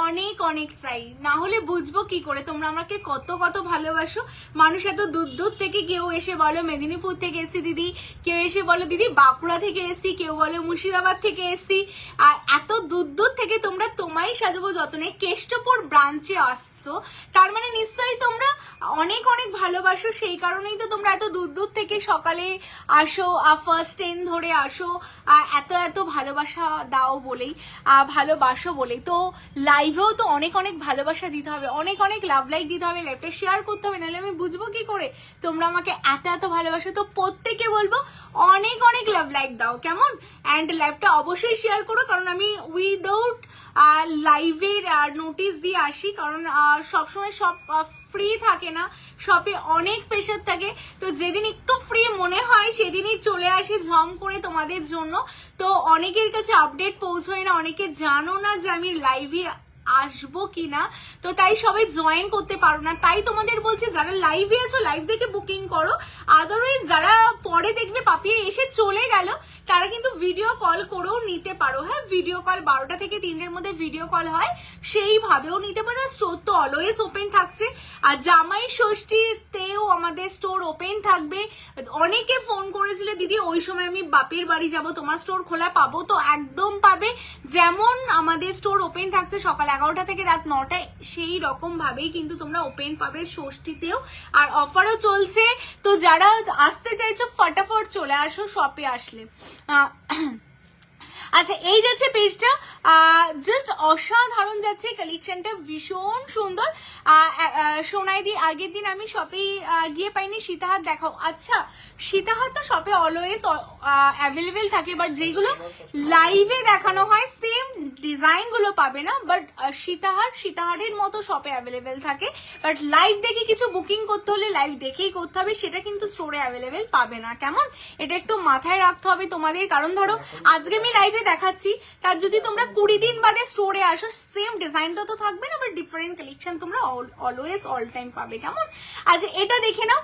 অনেক অনেক চাই, না হলে বুঝবো কি করে তোমরা আমাকে কত কত ভালোবাসো। মানুষ এত দূর দূর থেকে, কেউ এসে বলো মেদিনীপুর থেকে এসি দিদি, কেউ এসে বলো দিদি বাঁকুড়া থেকে এসি, কেউ বলো মুর্শিদাবাদ থেকে এসি, আর এত দূর দূর থেকে তোমরা তোমায় সাজাবো যতনে কেষ্টপুর ব্রাঞ্চে আসছো, তার মানে নিশ্চয়ই তোমরা অনেক অনেক ভালোবাসো। সেই কারণেই তো তোমরা এত দূর দূর থেকে সকালে আসো, ফার্স্ট ট্রেন ধরে আসো, এত এত ভালোবাসা দাও বলেই, ভালোবাসো বলেই। তো লাইভেও তো অনেক অনেক ভালোবাসা দিতে হবে, অনেক অনেক লাভ লাইক দিতে হবে, লাইভটা শেয়ার করতে হবে, নাহলে আমি বুঝবো কি করে তোমরা আমাকে এত এত ভালোবাসো। তো প্রত্যেকে বলবো অনেক অনেক লাভ লাইক দাও, কেমন? অ্যান্ড লাইভটা অবশ্যই শেয়ার করো, কারণ আমি উইদাউট লাইভের নোটিস দিয়ে আসি, কারণ সবসময় সব ফ্রি থাকে না, শপে অনেক প্রেশার থাকে। তো যেদিন একটু ফ্রি মনে হয় সেদিনই চলে আসি ঝম করে তোমাদের জন্য। তো অনেকের কাছে আপডেট পৌঁছয় না, অনেকে জানো না যে আমি লাইভে আসবো কিনা, তো তাই সবাই জয়েন করতে পারো না। তাই তোমাদের বলছি যারা লাইভে আছো লাইভ দেখে বুকিং করো, আদারওয়াইজ যারা পরে দেখবে পাপিয়ে এসে চলে গেল তারা কিন্তু ভিডিও কল করেও নিতে পারো, হ্যাঁ। ভিডিও কল 12টা থেকে 3টের মধ্যে ভিডিও কল হয়, সেইভাবেও নিতে পারো। স্টোর তো অলওয়েজ ওপেন থাকছে, আর জামাই ষষ্ঠীতেও আমাদের স্টোর ওপেন থাকবে। অনেকে ফোন করেছিল দিদি ওই সময় আমি বাপের বাড়ি যাব, তোমার স্টোর খোলা পাবো? তো একদম পাবে, যেমন আমাদের স্টোর ওপেন থাকছে সকাল 11টা থেকে রাত 9টায়, সেই রকম ভাবেই কিন্তু তোমরা ওপেন পাবে ষষ্ঠীতেও। আর অফারও চলছে, তো যারা আসতে চাইছো ফটাফট চলে আসো শপে আসলে। আচ্ছা, এই যাচ্ছে পেজটা, জাস্ট অসাধারণ যাচ্ছে কালেকশনটা, ভীষণ সুন্দর। সোনাই দি আগের দিন আমি শপে গিয়ে পাইনি, সীতাহার দেখাও। আচ্ছা, সীতাহার তো শপে অলওয়েজ অ্যাভেলেবেল থাকে, বাট যেগুলো লাইভে দেখানো হয় সেম ডিজাইন গুলো পাবে না, বাট সীতাহারের মতো শপে অ্যাভেলেবেল থাকে। বাট লাইভ দেখে কিছু বুকিং করতে হলে লাইভ দেখেই করতে হবে, সেটা কিন্তু স্টোরে অ্যাভেলেবেল পাবে না, কেমন? এটা একটু মাথায় রাখতে হবে তোমাদের, কারণ ধরো আজকে আমি লাইভে দেখাচ্ছি, তার যদি তোমরা 20 দিন বাদে স্টোরে আসো সেম ডিজাইনটা তো থাকবে না, বাট ডিফারেন্ট কালেকশন তোমরা অলওয়েজ অল টাইম পাবে, কেমন? আচ্ছা, এটা দেখে নাও,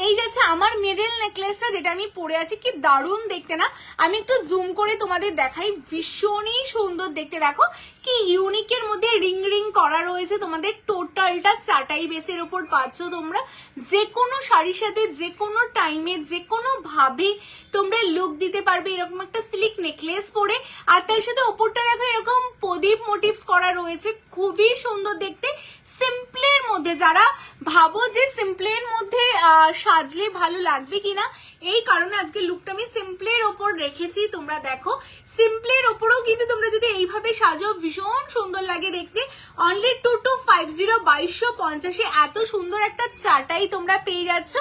এই যাচ্ছে আমার মিডল নেকলেসটা যেটা আমি পরে আছি, কি দারুণ দেখতে না? আমি একটু জুম করে তোমাদের দেখাই, ভীষণই সুন্দর দেখতে। দেখো কি ইউনিকের মধ্যে রিং রিং করা রয়েছে, তোমাদের টোটালটা চাটাই বেসের উপর পাচ্ছ তোমরা। যে কোনো শাড়ির সাথে যে কোনো টাইমে যে কোনো ভাবে তোমরা লুক দিতে পারবে এরকম একটা সিল্ক নেকলেস পরে। আর তার সাথে ওপরটা দেখো এরকম প্রদীপ মোটিভস করা রয়েছে, খুবই সুন্দর দেখতে, সিম্পলের মধ্যে। যারা ভাবো যে সিম্পলের মধ্যে সাজলে ভালো লাগবে কিনা, এই কারণে আজকে লুকটা আমি সিম্পলের ওপর রেখেছি। তোমরা দেখো সিম্পলের ওপরেও কিন্তু তোমরা যদি এইভাবে সাজো ভীষণ সুন্দর লাগে দেখতে। অনলি 2250 2250 এত সুন্দর একটা চাটাই তোমরা পেয়ে যাচ্ছ।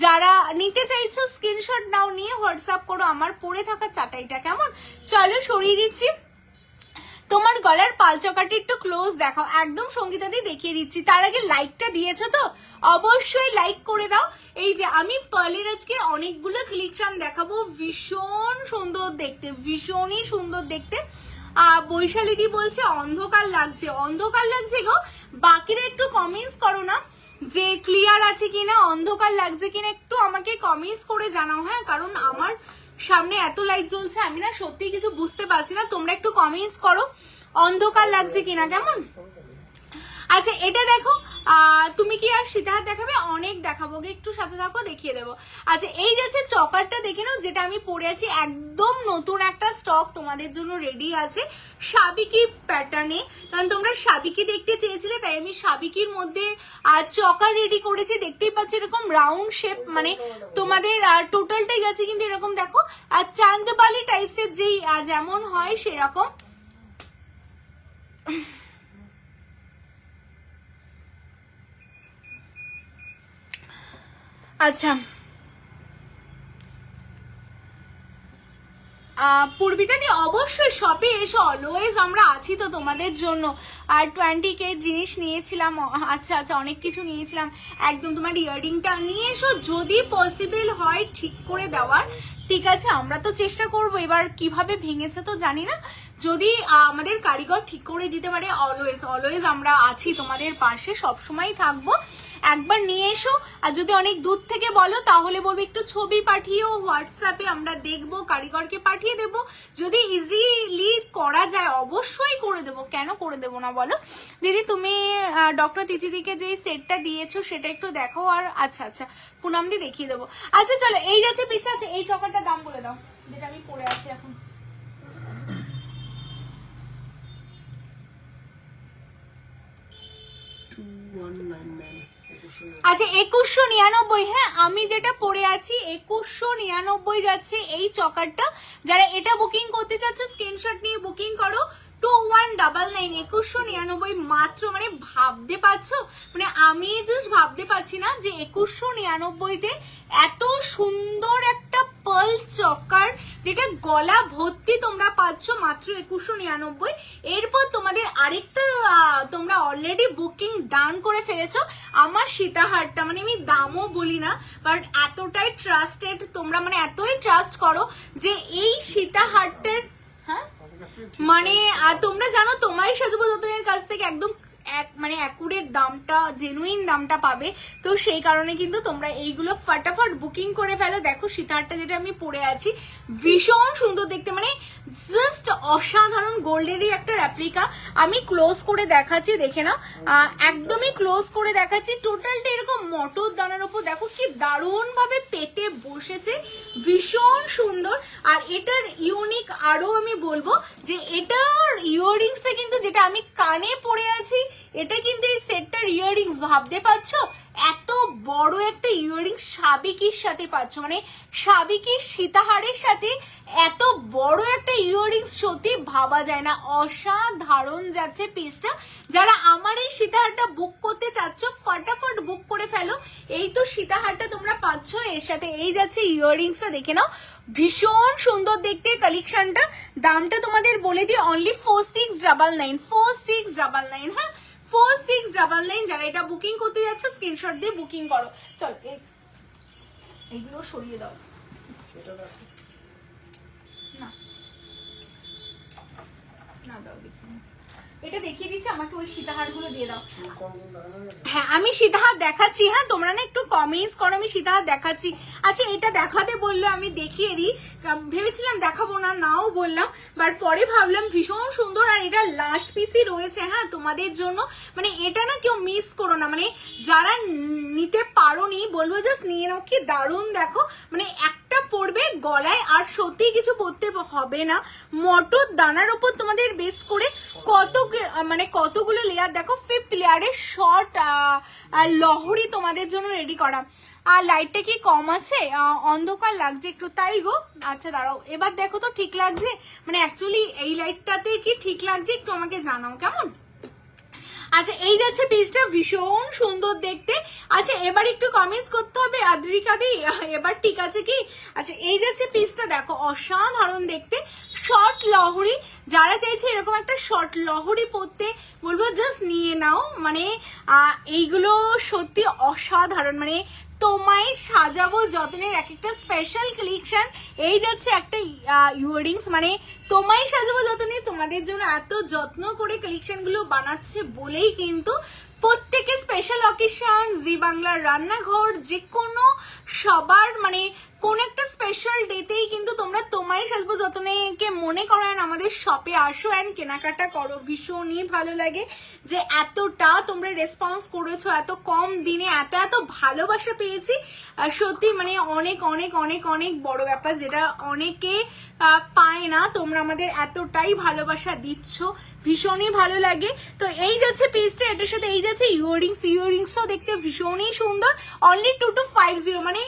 যারা নিতে চাইছো স্ক্রিনশট নাও, নিয়ে হোয়াটসঅ্যাপ করো আমার পরে থাকা চাটাইটা কেমন। চলো সরিয়ে দিচ্ছি। তোমার গলার পালচকাটি একটু ক্লোজ দেখাও, একদম সঙ্গীতাদি দেখিয়ে দিচ্ছি। তার আগে লাইকটা দিয়েছো তো অবশ্যই লাইক করে দাও। এই যে আমি পার্লের আজকে অনেকগুলো কালেকশন দেখাবো, ভীষণ সুন্দর দেখতে, ভীষণই সুন্দর দেখতে। বৈশালী দি বলছে অন্ধকার লাগছে, অন্ধকার লাগছে গো। বাকিরা একটু কমেন্টস করো না যে ক্লিয়ার আছে কিনা, অন্ধকার লাগছে কিনা, একটু আমাকে কমেন্টস করে জানাও। হ্যাঁ, কারণ আমার সামনে এত লাইট জ্বলছে, আমি না সত্যি কিছু বুঝতে পারছি না। তোমরা একটু কমেন্টস করো অন্ধকার লাগছে কিনা, কেমন। আচ্ছা এটা দেখো, তুমি কি আর সীতাহার দেখাবে? অনেক দেখাবো, একটু সাথে থাকো দেখিয়ে দেবো। আচ্ছা এই যাচ্ছে চকারটা দেখে নাও, যেটা আমি পরে আছি, একদম নতুন একটা স্টক তোমাদের জন্য রেডি আছে সাবিকি প্যাটার্নে। কারণ তোমরা সাবিকি দেখতে চেয়েছিলে, তাই আমি সাবিকির মধ্যে চকার রেডি করেছি। দেখতেই পাচ্ছ এরকম রাউন্ড শেপ, মানে তোমাদের টোটালটাই যাচ্ছে কিন্তু এরকম দেখো, আর চান্দবালি টাইপসের যেই যেমন হয় সেরকম। আচ্ছা পূর্বিতা দি অবশ্যই শপে এসো, অলওয়েজ আমরা আছি তো তোমাদের জন্য। আর 20K জিনিস নিয়েছিলাম, আচ্ছা আচ্ছা অনেক কিছু নিয়েছিলাম, একদম তোমার ইয়াররিংটা নিয়ে এসো যদি পসিবল হয় ঠিক করে দেওয়ার। ঠিক আছে, আমরা তো চেষ্টা করবো। এবার কিভাবে ভেঙেছে তো জানি না, যদি আমাদের কারিগর ঠিক করে দিতে পারে অলওয়েজ অলওয়েজ আমরা আছি তোমাদের পাশে, সবসময় থাকবো। একবার নিয়ে এসো। আর যদি অনেক দূর থেকে বলো তাহলে বলবো একটু ছবি পাঠিয়েও হোয়াটসঅ্যাপে, আমরা দেখবো, কারিগরকে পাঠিয়ে দেবো। যদি ইজিলি করা যায় অবশ্যই করে দেবো, কেন করে দেবো না বলো। দিদি তুমি ডক্টর তিথিদিকে যে সেটটা দিয়েছো সেটা একটু দেখো। আর আচ্ছা আচ্ছা পুনামদি দেখিয়ে দেবো। আচ্ছা চলো এই যাচ্ছে পিসটা, আছে এই চকারটার দাম বলে দাও যেটা আমি পরে আছি এখন। আচ্ছা 2199। হ্যাঁ আমি যেটা পরে আছি 2199 যাচ্ছে এই চকারটা। যারা এটা বুকিং করতে চাচ্ছ স্ক্রিনশট নিয়ে বুকিং করো। 2199 2199 মাত্র। মানে ভাবতে পারছো, মানে আমি জাস্ট ভাবতে পারছি না যে 2199-তে এত সুন্দর একটা পার্ল চকার, যেটা গলা ভর্তি তোমরা পাচ্ছ মাত্র 2199। এরপর তোমাদের আরেকটা তোমরা অলরেডি বুকিং ডান করে ফেলেছো, আমার সীতাহারটা। মানে আমি দামও বলি না, বাট এতটাই ট্রাস্টেড তোমরা, মানে এতই ট্রাস্ট করো যে এই সীতাহারটার, হ্যাঁ মানে তোমরা জানো তোমার সাজবো যতনের কাছ থেকে একদম মানে অ্যাকুরেট দামটা, জেনুইন দামটা পাবে। তো সেই কারণে কিন্তু তোমরা এইগুলো ফটাফট বুকিং করে ফেলো। দেখো সীতাহারটা যেটা আমি পরে আছি ভীষণ সুন্দর দেখতে, মানে জাস্ট অসাধারণ, গোল্ডেরই একটা রেপ্লিকা। আমি ক্লোজ করে দেখাচ্ছি, দেখে নাও, একদমই ক্লোজ করে দেখাচ্ছি। টোটালটা এরকম মটর দানার উপর দেখো কি দারুণ ভাবে পেতে বসেছে, ভীষণ সুন্দর। আর এটার ইউনিক আরো আমি বলবো যে এটার ইয়াররিংসটা কিন্তু, যেটা আমি কানে পরে আছি, এটা কিন্তু এই সেটটার ইয়াররিংস। ভাবতে পারছো এত বড় একটা ইয়াররিংস সাবিকির সাথে পাচ্ছ, মানে সাবিকির সীতাহারের সাথে এত বড় একটা ইয়াররিংস সত্যি ভাবা যায় না। অসাধারণ যাচ্ছে পিসটা। যারা আমার এই সীতাহারটা বুক করতে চাচ্ছ ফটাফট বুক করে ফেলো। এই তো সীতাহারটা তোমরা পাচ্ছ, এর সাথে এই যাচ্ছে ইয়াররিংসটা, দেখে নাও ভীষণ সুন্দর দেখতে কালেকশনটা। দামটা তোমাদের বলে দিই, অনলি 4699 4699। হ্যাঁ 4699। যারা এটা বুকিং করতে যাচ্ছ স্ক্রিনশট দিয়ে বুকিং করো। চল এইগুলো সরিয়ে দাও না, না দাও এটা দেখিয়ে দিচ্ছি, আমাকে ওই সীতাহার গুলো দিয়ে দাও। হ্যাঁ আমি সীতাহার দেখাচ্ছি। হ্যাঁ তোমরা না একটু কমেন্টস করো, আমি সীতাহার দেখাচ্ছি। আচ্ছা এটা দেখাতে বললো, আমি দেখিয়ে দিই। ভেবেছিলাম দেখাবো না, নাও বললাম, বাট পরে ভাবলাম ভীষণ সুন্দর। আর এটা লাস্ট পিসই রয়েছে হ্যাঁ তোমাদের জন্য, মানে এটা না কেউ মিস করো না। মানে যারা নিতে পারোনি বলবো জাস্ট নিয়ে নাও, কি দারুণ দেখো, মানে একটা পড়বে গলায়, আর সত্যি কিছু পরতে হবে না। মটর দানার ওপর তোমাদের বেস করে কতগুলো লেয়ার দেখো, 5th লেয়ারের শর্ট লহরি তোমাদের জন্য রেডি করা। আর লাইটটা কি কম আছে, অন্ধকার লাগছে একটু, তাই গো? আচ্ছা দাঁড়াও, এবার দেখো তো ঠিক লাগছে, মানে অ্যাকচুয়ালি এই লাইটটাতে কি ঠিক লাগছে একটু আমাকে জানাও কেমন। আচ্ছা এই যাচ্ছে পিসটা, ভীষণ সুন্দর দেখতে। আচ্ছা এবার একটু কমেন্টস করতে হবে আদ্রিকা দি, এবার ঠিক আছে কি? আচ্ছা এই যাচ্ছে পিসটা, দেখো অসাধারণ দেখতে, শর্ট লহরি। যারা চাইছে এরকম একটা শর্ট লহরি পরতে, বলবো জাস্ট নিয়ে নাও। মানে এইগুলো সত্যি অসাধারণ, মানে তোমায় সাজাবো যত্নের এক একটা স্পেশাল কালেকশন। এই যাচ্ছে একটা ইয়াররিংস, মানে তোমায় সাজাবো যত্নে তোমাদের জন্য এত যত্ন করে কালেকশন গুলো বানাচ্ছে বলেই কিন্তু প্রত্যেকে স্পেশাল অকেশন, জি বাংলার রান্নাঘর, যে কোনো সবার মানে কোন একটা স্পেশাল ডেতেই কিন্তু তোমরা তোমায় সাজবো যত্নকে মনে করো আমাদের শপে আসো অ্যান্ড কেনাকাটা করো। ভীষণই ভালো লাগে যে এতটা তোমরা রেসপন্স করেছো, এত কম দিনে এত এত ভালোবাসা পেয়েছি। সত্যি মানে অনেক অনেক অনেক অনেক বড় ব্যাপার, যেটা অনেকে পায় না। তোমরা আমাদের এতটাই ভালোবাসা দিচ্ছ, ভীষণই ভালো লাগে। তো এই যাচ্ছে পিসটা, এটার সাথে এই যাচ্ছে ইয়াররিংসও দেখতে ভীষণই সুন্দর। অনলি 2250, মানে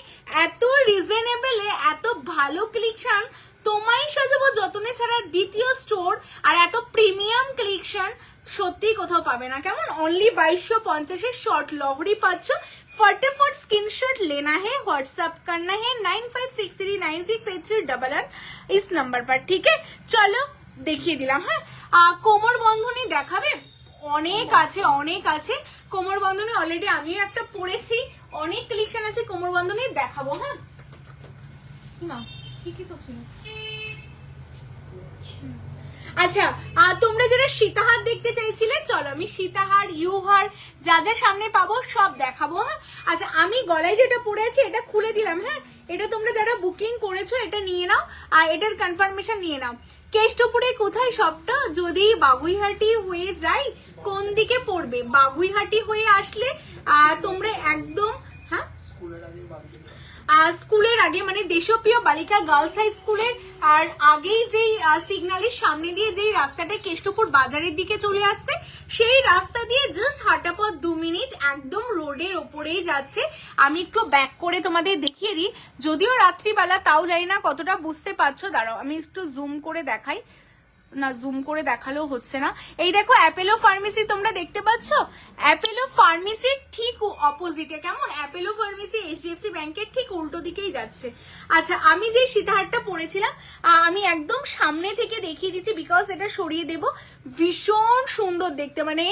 এত রিজনেবলে এত ভালো কালেকশন তোমায় সাজাবো যত্নে ছাড়া দ্বিতীয় স্টোর আর এত প্রিমিয়াম কালেকশন সত্যি কোথাও পাবে না কেমন। অনলি 2250 শর্ট লহরি পাচ্ছ। फटाफट स्क्रीनशॉट लेना है, व्हाट्सएप करना है 9563968388 इस नंबर पर, ठीक है? चलो দেখিয়ে দিলাম। হ্যাঁ কোমর বন্ধনী দেখাবে, অনেক আছে অনেক আছে কোমর বন্ধনী, অলরেডি আমিও একটা পরেছি, অনেক কালেকশন আছে কোমর বন্ধনী দেখাবো। হ্যাঁ না কি তো ছিল। আচ্ছা তোমরা যারা সীতাহার দেখতে চাইছিলে, চলো আমি সীতাহার ইউহার যা যা সামনে পাবো সব দেখাবো। হ্যাঁ আচ্ছা আমি গলায় যেটা পরে আছি এটা খুলে দিলাম। হ্যাঁ এটা তোমরা যারা বুকিং করেছো এটা নিয়ে নাও, আর এটার কনফার্মেশন নিয়ে নাও। কেষ্টপুরে কোথায় শপটা? যদি বাগুইহাটি হয়ে যায়, কোন দিকে পড়বে? বাগুইহাটি হয়ে আসলে তোমরা একদম হ্যাঁ স্কুলের আগে, মানে দেশপ্রিয় বালিকা গার্লস হাই স্কুলের আর আগেই যেই সিগন্যালের সামনে দিয়ে যেই রাস্তাটা কেষ্টপুর বাজারের দিকে চলে আসছে, সেই রাস্তা দিয়ে জাস্ট হাঁটা পথ 2 মিনিট, একদম রোডের ওপরেই যাচ্ছে। আমি একটু ব্যাক করে তোমাদের দেখিয়ে দিই, যদিও রাত্রিবেলা, তাও জানি না কতটা বুঝতে পারছো। দাঁড়াও আমি একটু জুম করে দেখাই, না জুম করে দেখালেও হচ্ছে না। এই দেখো অ্যাপেলো ফার্মেসি তোমরা দেখতে পাচ্ছ, অ্যাপেলো ফার্মেসির ঠিক অপোজিটে, কেমন? অ্যাপেলো ফার্মেসি এইচডিএফসি ব্যাংকের ঠিক উল্টো দিকেই যাচ্ছে। আচ্ছা আমি যে সীতাহারটা পরেছিলাম আমি একদম সামনে থেকে দেখিয়ে দিচ্ছি, বিকজ এটা সরিয়ে দেব। ভীষণ সুন্দর দেখতে, মানে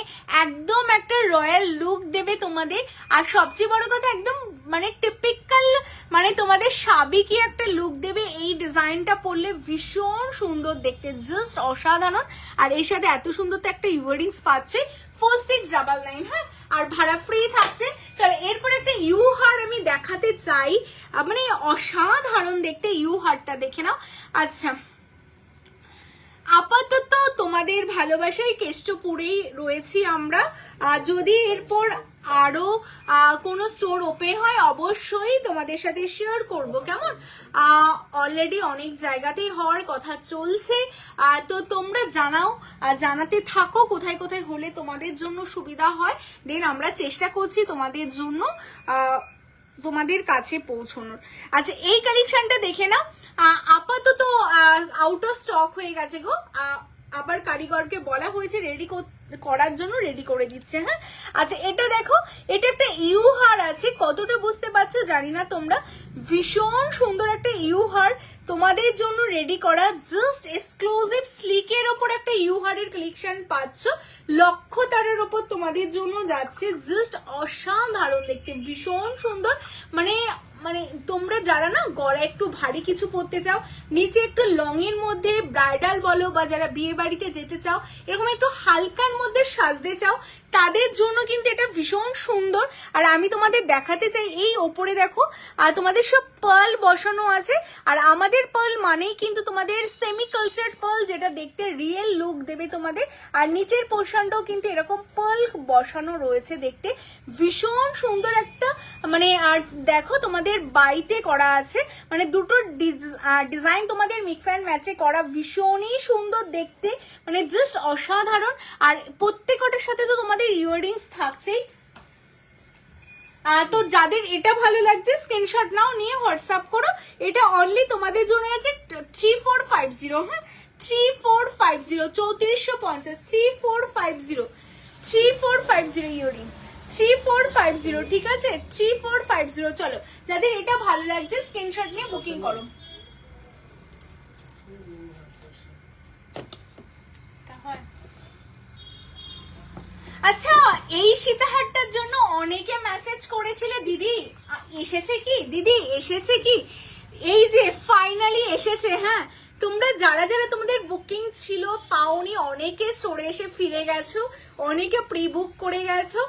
একদম একটা রয়্যাল লুক দেবে তোমাদের। আর সবচেয়ে বড় কথা একদম মানে টিপিক্যাল, মানে তোমাদের সাবেকি একটা লুক দেবে এই ডিজাইনটা পরলে। ভীষণ সুন্দর দেখতে, জাস্ট অসাধারণ। আর এর সাথে এত সুন্দর তো একটা ইয়াররিংস পাচ্ছে 4699। হ্যাঁ আর ভাড়া ফ্রি থাকছে। চলো এরপর একটা ইউ হার আমি দেখাতে চাই, মানে অসাধারণ দেখতে ইউ হারটা দেখে নাও। আচ্ছা আপাতত তোমাদের ভালোবাসায় কেষ্টপুরেই রয়েছি আমরা, যদি এরপর আরো কোনো স্টোর ওপেন হয় অবশ্যই তোমাদের সাথে শেয়ার করব, কেমন? অলরেডি অনেক জায়গাতেই হওয়ার কথা চলছে, তো তোমরা জানাও, জানাতে থাকো কোথায় কোথায় হলে তোমাদের জন্য সুবিধা হয়, দেন আমরা চেষ্টা করছি তোমাদের জন্য তোমাদের কাছে পৌঁছানোর। আচ্ছা এই কালেকশনটা দেখে নাও, আপাতত আউট অফ স্টক হয়ে গেছে গো, আবার কারিগরকে বলা হয়েছে রেডি করার জন্য, রেডি করে দিচ্ছে। হ্যাঁ আচ্ছা এটা দেখো, এটা একটা ইউ হার আছে, কতটা বুঝতে পারছো জানি না তোমরা। ভীষণ সুন্দর একটা ইউ হার তোমাদের জন্য রেডি করা, জাস্ট এক্সক্লুসিভ স্লিকের ওপর একটা ইউ হারের কালেকশন পাচ্ছ, লক্ষ তারের ওপর তোমাদের জন্য যাচ্ছে, জাস্ট অসাধারণ দেখতে, ভীষণ সুন্দর। মানে মানে তোমরা যারা না গলা একটু ভারী কিছু পরতে চাও, নিচে একটু লং এর মধ্যে ব্রাইডাল বলো, বা যারা বিয়ে বাড়িতে যেতে চাও, এরকম একটু হালকার মধ্যে সাজতে চাও, তাদের জন্য কিন্তু এটা ভীষণ সুন্দর। আর আমি তোমাদের দেখাতে চাই এই ওপরে দেখো তোমাদের সব পার্ল বসানো আছে। আর আমাদের পার্ল মানেই কিন্তু তোমাদের সেমি কালচার্ড পার্ল, যেটা দেখতে রিয়েল লুক দেবে তোমাদের। আর নিচের পোর্শনটাও কিন্তু এরকম পার্ল বসানো রয়েছে, দেখতে ভীষণ সুন্দর একটা মানে। আর দেখো তোমাদের বাইতে করা আছে, মানে দুটো ডিজাইন তোমাদের মিক্স অ্যান্ড ম্যাচে করা, ভীষণই সুন্দর দেখতে, মানে জাস্ট অসাধারণ। আর প্রত্যেকটার সাথে তো তোমাদের ইয়াররিংস থাকছেই। তো যাদের এটা ভালো লাগছে স্ক্রিনশট নাও, নিয়ে হোয়াটসঅ্যাপ করো। এটা অনলি তোমাদের জন্য আছে 3450, হ্যাঁ 3450, 3450, 3450, 3450 ইয়াররিংস, 3450, ঠিক আছে 3450। চলো যাদের এটা ভালো লাগছে স্ক্রিনশট নিয়ে বুকিং করো। আচ্ছা, এই সীতাহারটার জন্য অনেকে মেসেজ করেছিলে দিদি এসেছে কি, দিদি এসেছে কি, এই যে ফাইনালি এসেছে। হ্যাঁ, তোমরা যারা যারা তোমাদের বুকিং ছিল পাওনি, অনেকে স্টোরে এসে ফিরে গেছো, অনেকে প্রি বুক করে গেছো,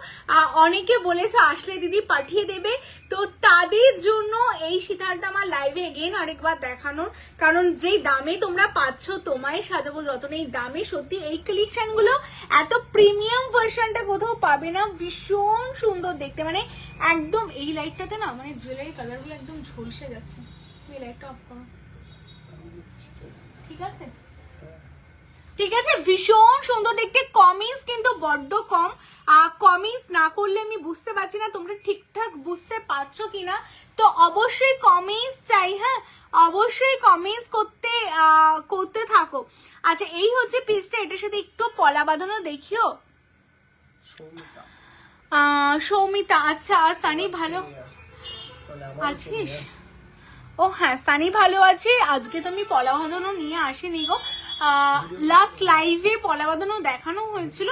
অনেকে বলেছো আসলে দিদি পাঠিয়ে দেবে। তো তাদের জন্য এই সীতাহারটা আমার লাইভে এগেন আরেকবার দেখানোর, কারণ যেই দামে তোমরা পাচ্ছ তোমায় সাজাবো যতন, এই দামে সত্যি এই কালেকশন গুলো এত প্রিমিয়াম ভার্সনটা কোথাও পাবে না, ভীষণ সুন্দর দেখতে, মানে একদম এই লাইটটাতে না মানে জুয়েলারি কালার গুলো একদম ঝলসে যাচ্ছে। এই লাইটটা অফ করো, ঠিক আছে ঠিক আছে, ভীষণ সুন্দর দেখতে। কমিস কিন্তু বড্ড কম, কমিস না করলে আমি বুঝতে পারছি না তোমরা ঠিকঠাক বুঝতে পারছো কিনা। তো অবশ্যই কমিস চাই, হ্যাঁ অবশ্যই কমিস করতে থাকো। আচ্ছা, এই হচ্ছে পিসটা, এটার সাথে একটু পলা বাঁধানো দেখিও। সৌমিতা, আচ্ছা সানি ভালো আছিস? ও হ্যাঁ, সানি ভালো আছে। আজকে তো আমি পলা বাঁধানো নিয়ে আসিনি গো, লাস্ট লাইভে পলা বাঁধানো দেখানো হয়েছিল।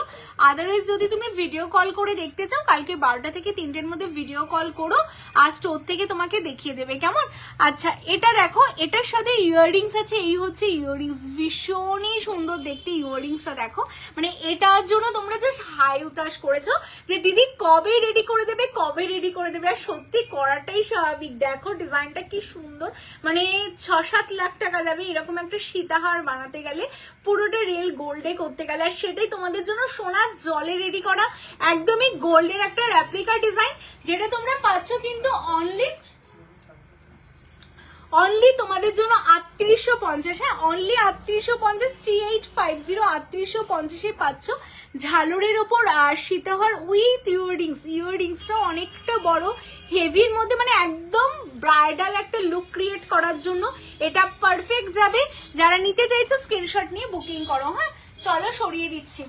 আদারওয়াইজ যদি তুমি ভিডিও কল করে দেখতে চাও, কালকে 12টা থেকে 3টের মধ্যে ভিডিও কল করো, আজ স্টোর থেকে তোমাকে দেখিয়ে দেবে, কেমন? আচ্ছা, এটা দেখো, এটার সাথে ইয়াররিংস আছে, এই হচ্ছে ইয়াররিংস, ভীষণই সুন্দর দেখতে ইয়াররিংসটা দেখো, মানে এটার জন্য তোমরা জাস্ট হাই উতাস করেছো যে দিদি কবে রেডি করে দেবে, কবে রেডি করে দেবে। আর সত্যি করাটাই স্বাভাবিক, দেখো ডিজাইনটা কি সুন্দর, মানে 6-7 লাখ টাকা যাবে এরকম একটা সীতাহার বানাতে গেলে, পুরোটা রিয়েল গোল্ডে করতে গেলে। আর সেটাই তোমাদের জন্য সোনার জলে রেডি করা, একদমই গোল্ডের একটা রেপ্লিকা ডিজাইন, যেটা তোমরা পাচ্ছ কিন্তু অনলি তোমাদের জন্য 3850, হ্যাঁ অনলি 3850, 3850, 3850 পাচ্ছ। ঝালরের ওপর সীতাহার উইথ ইয়াররিংসটা অনেকটা বড়, হেভির মধ্যে, মানে একদম ব্রাইডাল একটা লুক ক্রিয়েট করার জন্য এটা পারফেক্ট যাবে। যারা নিতে চাইছো স্ক্রিনশট নিয়ে বুকিং করো। হ্যাঁ চলো সরিয়ে দিচ্ছি।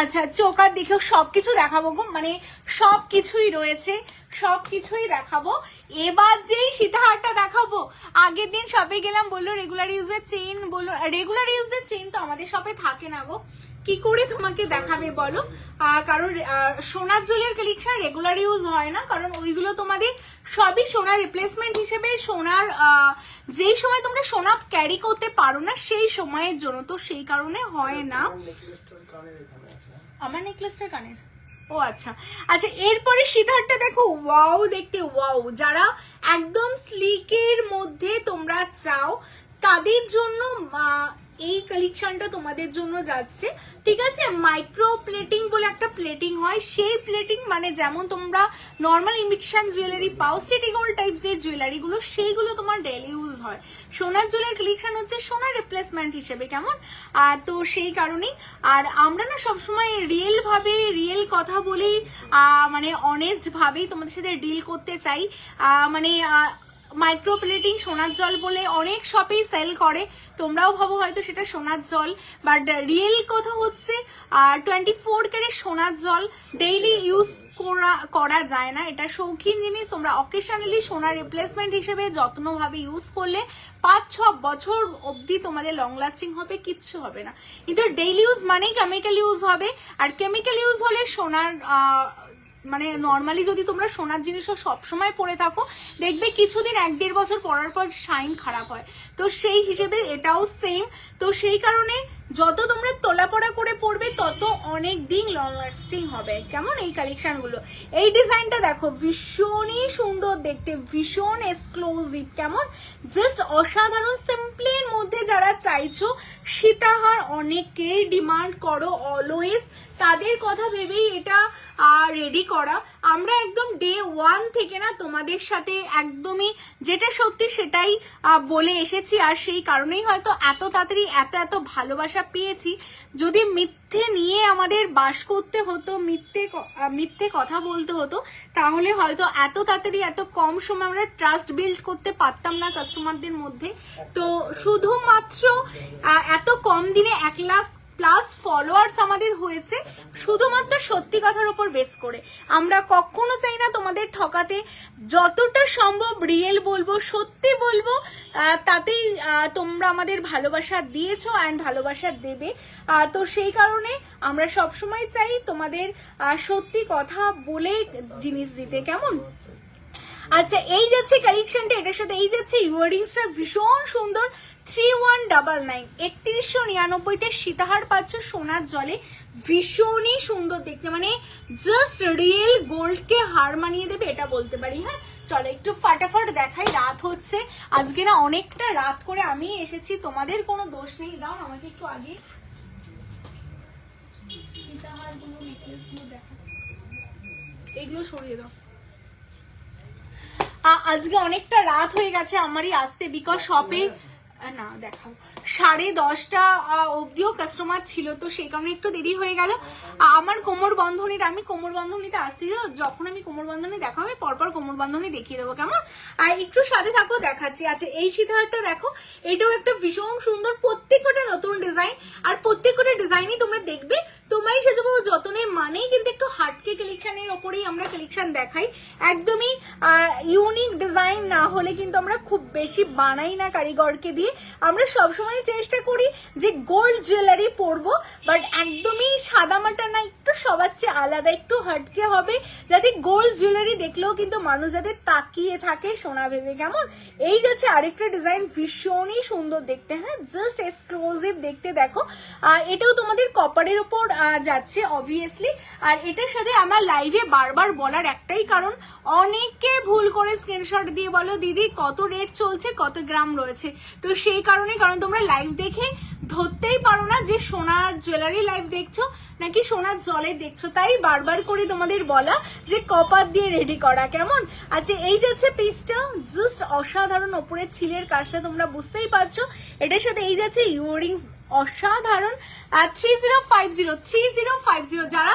আচ্ছা, চোকার দেখেও সবকিছু দেখাবো গো, মানে সবকিছুই রয়েছে, সবকিছুই দেখাবো। এবার যেই সীতাহারটা দেখাবো, আগের দিন শপে গেলাম বললো রেগুলার ইউজের চেইন, বললো রেগুলার ইউজের চেইন তো আমাদের শপে থাকে না গো, কি করে তোমাকে দেখাবে বলো? কারণ সোনার জলের কালেকশন রেগুলার ইউজ হয় না, কারণ ওইগুলো তোমাদের সবই সোনার রিপ্লেসমেন্ট হিসেবে, সোনার যেই সময় তোমরা সোনা ক্যারি করতে পারো না সেই সময়ের জন্য, তো সেই কারণে হয় না। আমার নেকলেসটা কানের, ও আচ্ছা আচ্ছা। এরপরে সীতাহারটা দেখো, ওয়াও দেখতে, ওয়াও। যারা একদম স্লিকের মধ্যে তোমরা চাও তাদের জন্য এই কালেকশনটা তোমাদের জন্য যাচ্ছে, ঠিক আছে। মাইক্রো প্লেটিং বলে একটা প্লেটিং হয়, সেই প্লেটিং মানে যেমন তোমরা নর্মাল ইমিটেশন জুয়েলারি পাও, সিটি গোল্ড টাইপ যে জুয়েলারিগুলো, সেইগুলো তোমার ডেলি ইউজ হয়। সোনার জুয়েলারি কালেকশন হচ্ছে সোনার রিপ্লেসমেন্ট হিসেবে, কেমন? তো সেই কারণেই আর আমরা না সবসময় রিয়েল ভাবে রিয়েল কথা বলি, মানে অনেস্ট ভাবেই তোমাদের সাথে ডিল করতে চাই। মানে মাইক্রো প্লেটিং সোনার জল বলে অনেক শপেই সেল করে, তোমরাও ভাবো হয়তো সেটা সোনার জল, বাট রিয়েল কথা হচ্ছে 24 ক্যারেট সোনার জল ডেইলি ইউজ করা যায় না, এটা শৌখিন জিনিস। তোমরা অকেশনালি সোনার রিপ্লেসমেন্ট হিসেবে যত্নভাবে ইউজ করলে 5-6 বছর অবধি তোমাদের লং লাস্টিং হবে, কিচ্ছু হবে না। কিন্তু ডেইলি ইউজ মানেই কেমিক্যাল ইউজ হবে, আর কেমিক্যাল ইউজ হলে সোনার মানে নর্মালি যদি তোমরা সোনার জিনিসও সবসময় পরে থাকো, দেখবে কিছুদিন 1-1.5 বছর পরার পর শাইন খারাপ হয়, তো সেই হিসেবে এটাও সেম। তো সেই কারণে যত তোমরা তোলাপড়া করে পরবে তত অনেক দিন লং লাস্টিং হবে। কেমন এই কালেকশনগুলো, এই ডিজাইনটা দেখো ভীষণই সুন্দর দেখতে, ভীষণ এক্সক্লুসিভ, কেমন জাস্ট অসাধারণ। সিম্পলের মধ্যে যারা চাইছো সীতাহার অনেকেই ডিমান্ড করো অলওয়েজ, তাদের কথা ভেবেই এটা রেডি করা। আমরা একদম ডে 1 থেকে না তোমাদের সাথে একদমই যেটা সত্যি সেটাই বলে এসেছি, আর সেই কারণেই হয়তো এত তাড়াতাড়ি এত ভালোবাসা পেয়েছি। যদি মিথ্যে নিয়ে আমাদের বাস করতে হতো, মিথ্যে কথা বলতে হতো, তাহলে হয়তো এত তাড়াতাড়ি এত কম সময় আমরা ট্রাস্ট বিল্ড করতে পারতাম না কাস্টমারদের মধ্যে। তো শুধুমাত্র এত কম দিনে 1 লাখ প্লাস ফলোয়ার্স আমাদের হয়েছে শুধুমাত্র সত্যি কথার উপর বেস করে। আমরা কখনো চাই না তোমাদের ঠকাতে, যতটা সম্ভব রিয়েল বলবো, সত্যি বলবো, তাতেই তোমরা আমাদের ভালোবাসা দিয়েছো অ্যান্ড ভালোবাসা দেবে। তো সেই কারণে আমরা সবসময় চাই তোমাদের সত্যি কথা বলে জিনিস দিতে। কেমন, আচ্ছা এই যাচ্ছে কালেকশনটা, এটার সাথে এই যাচ্ছে ইয়াররিংসটা ভীষণ সুন্দর 3199 3199-তে সীতাহার পাচ্ছ সোনার জলে, ভীষণই সুন্দর দেখতে, মানে জাস্ট রিয়েল গোল্ডকে হার মানিয়ে দেবে এটা বলতে পারি। হ্যাঁ চলো একটু ফাটাফট দেখাই, রাত হচ্ছে আজকে না, অনেকটা রাত করে আমি এসেছি, তোমাদের কোনো দোষ নেই। দাও আমাকে একটু আগে সীতাহারগুলো নেকলেসগুলো দেখাচ্ছি, এগুলো সরিয়ে দাও। আজকে অনেকটা রাত হয়ে গেছে আমারই আসতে, বিকজ শপে না দেখাও 10:30 অবধিও কাস্টমার ছিল, তো সেই কারণে একটু দেরি হয়ে গেল। আমার কোমর বন্ধনীটা, আমি কোমর বন্ধনীতে আসছি, যখন আমি কোমর বন্ধনী দেখাবে পরপর কোমর বন্ধনী দেখিয়ে দেবো। কেমন, আর একটু সাথে থাকো দেখাচ্ছি। আচ্ছা এই সীতাহারটা দেখো, এটাও একটা ভীষণ সুন্দর, প্রত্যেকটা নতুন ডিজাইন, আর প্রত্যেকটা ডিজাইনই তোমরা দেখবে তোমায় সাজাবো যতনে মানেই কিন্তু একটু হাটকে কালেকশনের ওপরেই আমরা কালেকশন দেখাই। একদমই ইউনিক ডিজাইন না হলে কিন্তু আমরা খুব বেশি বানাই না কারিগরকে দিয়ে। আমরা সবসময় চেষ্টা করি যে গোল্ড জুয়েলারি পরবো, বাট একদমই সাদামাটা না, একটু সবার চেয়ে আলাদা, একটু হাটকে হবে, যাতে গোল্ড জুয়েলারি দেখলেও কিন্তু মানুষ যাতে তাকিয়ে থাকে সোনা ভেবে। কেমন, এই যাচ্ছে আরেকটা ডিজাইন ভীষণই সুন্দর দেখতে, হ্যাঁ জাস্ট এক্সক্লুসিভ দেখতে। দেখো এটাও তোমাদের কপারের উপর যাচ্ছে অবভিয়াসলি। আর এটার সাথে আমার লাইভে বারবার বলার একটাই কারণ, অনেকে ভুল করে স্ক্রিনশট দিয়ে বলো দিদি কত রেট চলছে, কত গ্রাম রয়েছে, তো সেই কারণে, কারণ তোমরা লাইভ দেখে ধরতেই পারো না যে সোনার জুয়েলারি লাইভ দেখছো নাকি সোনার জলে দেখছো, তাই বারবার করে তোমাদের বলা যে কপার দিয়ে রেডি করা। কেমন, আচ্ছা এই যাচ্ছে পিসটা জাস্ট অসাধারণ, ওপরে ছিলের কাজটা তোমরা বুঝতেই পারছো। এটার সাথে এই যাচ্ছে ইয়াররিংস অসাধারণ 3050 যারা